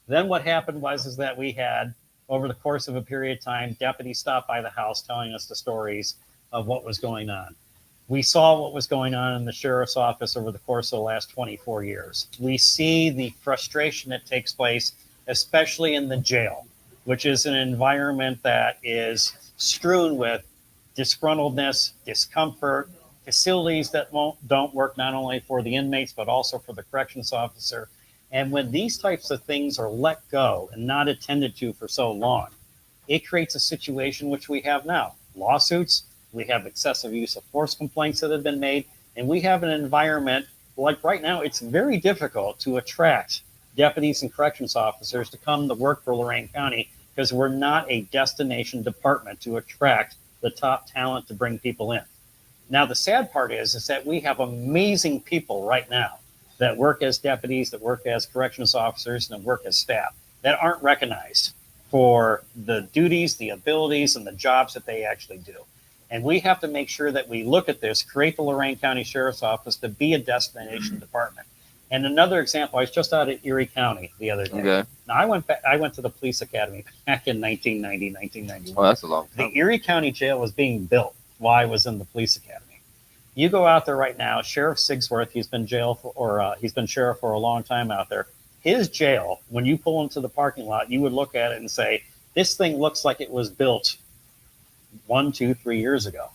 Then what happened was that we had, over the course of a period of time, deputies stopped by the house telling us the stories of what was going on. We saw what was going on in the sheriff's office over the course of the last 24 years. We see the frustration that takes place, especially in the jail, which is an environment that is strewn with disgruntledness, discomfort, facilities that don't work not only for the inmates, but also for the corrections officer. And when these types of things are let go and not attended to for so long, it creates a situation which we have now. Lawsuits, we have excessive use of force complaints that have been made, and we have an environment like right now, it's very difficult to attract deputies and corrections officers to come to work for Lorain County because we're not a destination department to attract the top talent to bring people in. Now, the sad part is that we have amazing people right now that work as deputies, that work as corrections officers, and that work as staff that aren't recognized for the duties, the abilities, and the jobs that they actually do. And we have to make sure that we look at this, create the Lorain County Sheriff's Office to be a destination department. And another example, I was just out at Erie County the other day. Okay. Now, I went to the police academy back in 1990, 1991. Oh, that's a long The time. Erie County Jail was being built while I was in the police academy. You go out there right now, Sheriff Sigsworth, he's been he's been sheriff for a long time out there. His jail, when you pull into the parking lot, you would look at it and say, this thing looks like it was built 1, 2, 3 years ago.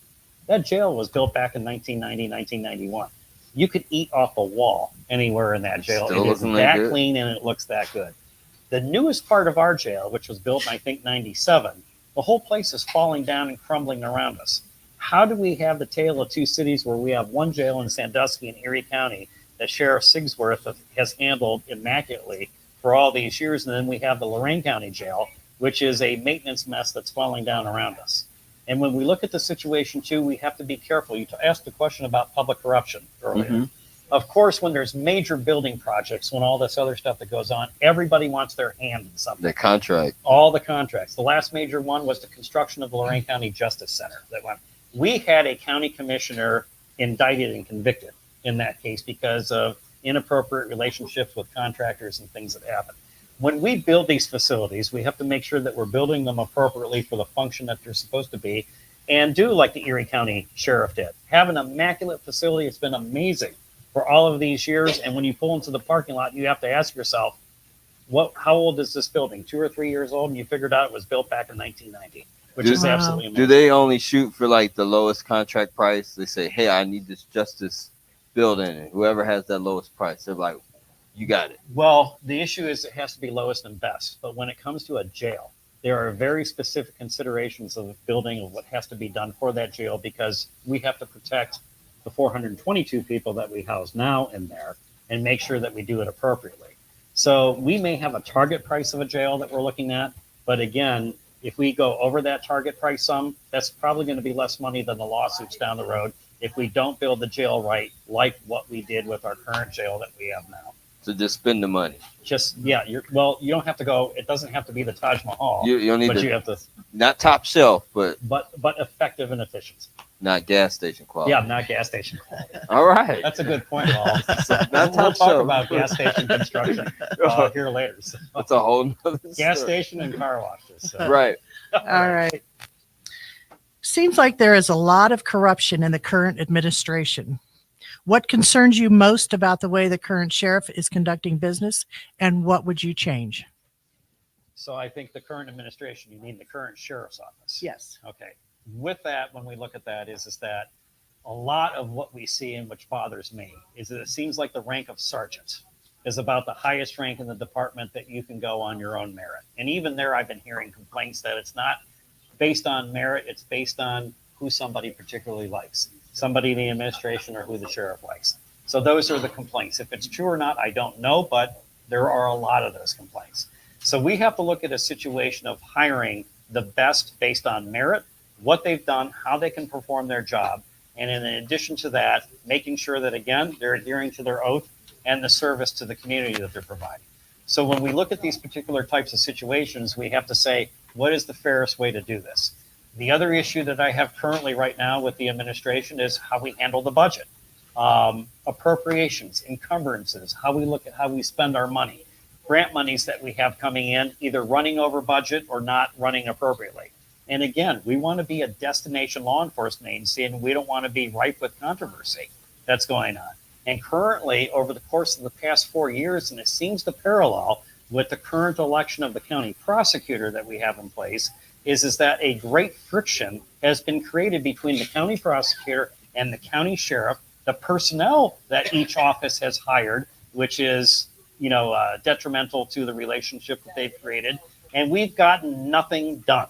That jail was built back in 1990, 1991. You could eat off a wall anywhere in that jail. Still It is looking that good. clean and it looks that good. The newest part of our jail, which was built in, I think, 97, the whole place is falling down and crumbling around us. How do we have the tale of two cities where we have one jail in Sandusky and Erie County that Sheriff Sigsworth has handled immaculately for all these years, and then we have the Lorain County Jail, which is a maintenance mess that's falling down around us? And when we look at the situation too, we have to be careful. You asked the question about public corruption earlier. Mm-hmm. Of course, when there's major building projects, when all this other stuff that goes on, everybody wants their hand in something. The contract. All the contracts. The last major one was the construction of the Lorain County Justice Center. We had a county commissioner indicted and convicted in that case because of inappropriate relationships with contractors and things that happen. When we build these facilities, we have to make sure that we're building them appropriately for the function that they're supposed to be, and do like the Erie County Sheriff did. Have an immaculate facility. It's been amazing for all of these years. And when you pull into the parking lot, you have to ask yourself, how old is this building? 2 or 3 years old, and you figured out it was built back in 1990, which is absolutely amazing. Do they only shoot for like the lowest contract price? They say, hey, I need this justice building, and whoever has that lowest price, they're like, you got it. Well, the issue is it has to be lowest and best. But when it comes to a jail, there are very specific considerations of building of what has to be done for that jail, because we have to protect the 422 people that we house now in there and make sure that we do it appropriately. So we may have a target price of a jail that we're looking at, but again, if we go over that target price sum, that's probably going to be less money than the lawsuits down the road if we don't build the jail right, like what we did with our current jail that we have now. So just spend the money. You don't have to go. It doesn't have to be the Taj Mahal. You don't need but to, you have to, not top shelf, but effective and efficient. not gas station quality. Yeah, not gas station quality. All right. That's a good point, Paul. Not We'll top talk shelf. about gas station construction here later. So, That's a whole nother gas story. station and car washes. So. Right. All right. Seems like there is a lot of corruption in the current administration. What concerns you most about the way the current sheriff is conducting business, and what would you change? So I think the current administration, you mean the current sheriff's office? Yes. Okay. With that, when we look at that, is that a lot of what we see, and which bothers me, is that it seems like the rank of sergeant is about the highest rank in the department that you can go on your own merit. And even there, I've been hearing complaints that it's not based on merit, it's based on who somebody particularly likes, somebody in the administration or who the sheriff likes. So those are the complaints. If it's true or not, I don't know, but there are a lot of those complaints. So we have to look at a situation of hiring the best based on merit, what they've done, how they can perform their job. And in addition to that, making sure that, again, they're adhering to their oath and the service to the community that they're providing. So when we look at these particular types of situations, we have to say, what is the fairest way to do this? The other issue that I have currently right now with the administration is how we handle the budget. Appropriations, encumbrances, how we look at how we spend our money, grant monies that we have coming in, either running over budget or not running appropriately. And again, we want to be a destination law enforcement agency, and we don't want to be ripe with controversy that's going on. And currently, over the course of the past 4 years, and it seems to parallel with the current election of the county prosecutor that we have in place, is that a great friction has been created between the county prosecutor and the county sheriff, the personnel that each office has hired, which is detrimental to the relationship that they've created. And we've gotten nothing done,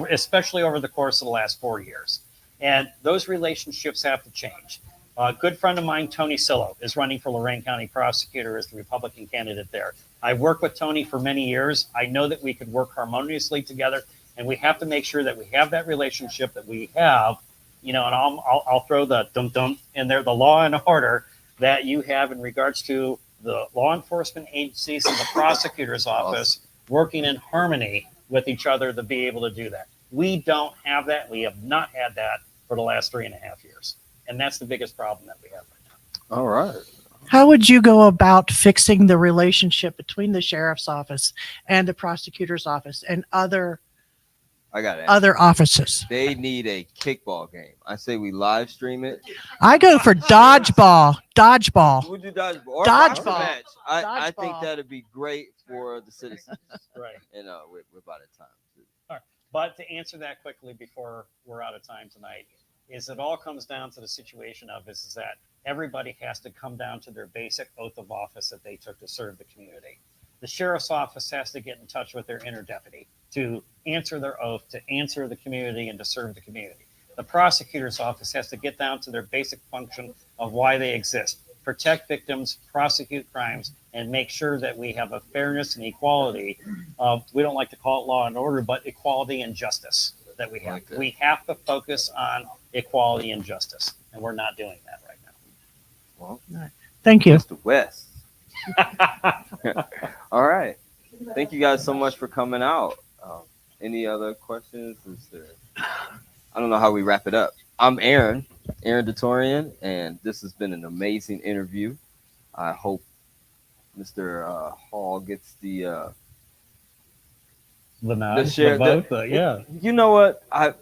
especially over the course of the last 4 years. And those relationships have to change. A good friend of mine, Tony Sillo, is running for Lorain County prosecutor as the Republican candidate there. I've worked with Tony for many years. I know that we could work harmoniously together, and we have to make sure that we have that relationship that we have, and I'll throw the dum-dum in there, the law and order that you have in regards to the law enforcement agencies and the prosecutor's office working in harmony with each other to be able to do that. We don't have that. We have not had that for the last 3.5 years. And that's the biggest problem that we have right now. All right. How would you go about fixing the relationship between the sheriff's office and the prosecutor's office and other offices? They need a kickball game. I say we live stream it. I go for dodgeball. We'll do dodgeball. Or Dodgeball. boxing match. I think Dodgeball. that'd be great for the citizens. Right. And we're about at time. All right. But to answer that quickly before we're out of time tonight, is it all comes down to the situation of is that everybody has to come down to their basic oath of office that they took to serve the community. The sheriff's office has to get in touch with their inner deputy to answer their oath, to answer the community and to serve the community. The prosecutor's office has to get down to their basic function of why they exist: protect victims, prosecute crimes, and make sure that we have a fairness and equality of, we don't like to call it law and order, but equality and justice that we have. Like that. We have to focus on equality and justice, and we're not doing that right Well, Thank you. Mr. West. now. All right. Thank you guys so much for coming out. Any other questions? I don't know how we wrap it up. I'm Aaron Datorian, and this has been an amazing interview. I hope Mr. Hall gets the The nod, share- the vote, the, yeah. You know what? I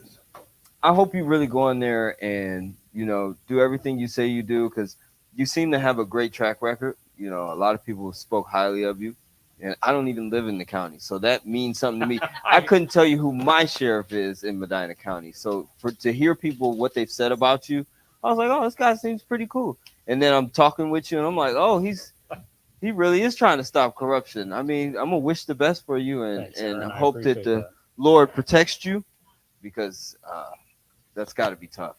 hope you really go in there and do everything you say you do, because you seem to have a great track record. A lot of people spoke highly of you, and I don't even live in the county, so that means something to me. I couldn't tell you who my sheriff is in Medina County, so to hear people what they've said about you, I was like, oh, this guy seems pretty cool. And then I'm talking with you, and I'm like, oh, he really is trying to stop corruption. I mean, I'm gonna wish the best for you, and Thanks, Aaron. I hope that appreciate the that. Lord protects you, because that's got to be tough.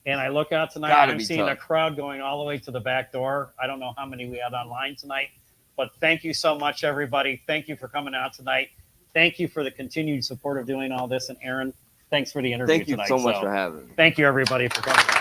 And I look out tonight, Gotta I'm be seeing a tough. crowd going all the way to the back door. I don't know how many we had online tonight, but thank you so much, everybody. Thank you for coming out tonight. Thank you for the continued support of doing all this. And Aaron, thanks for the interview Thank you tonight. so much for having me. Thank you, everybody, for coming out.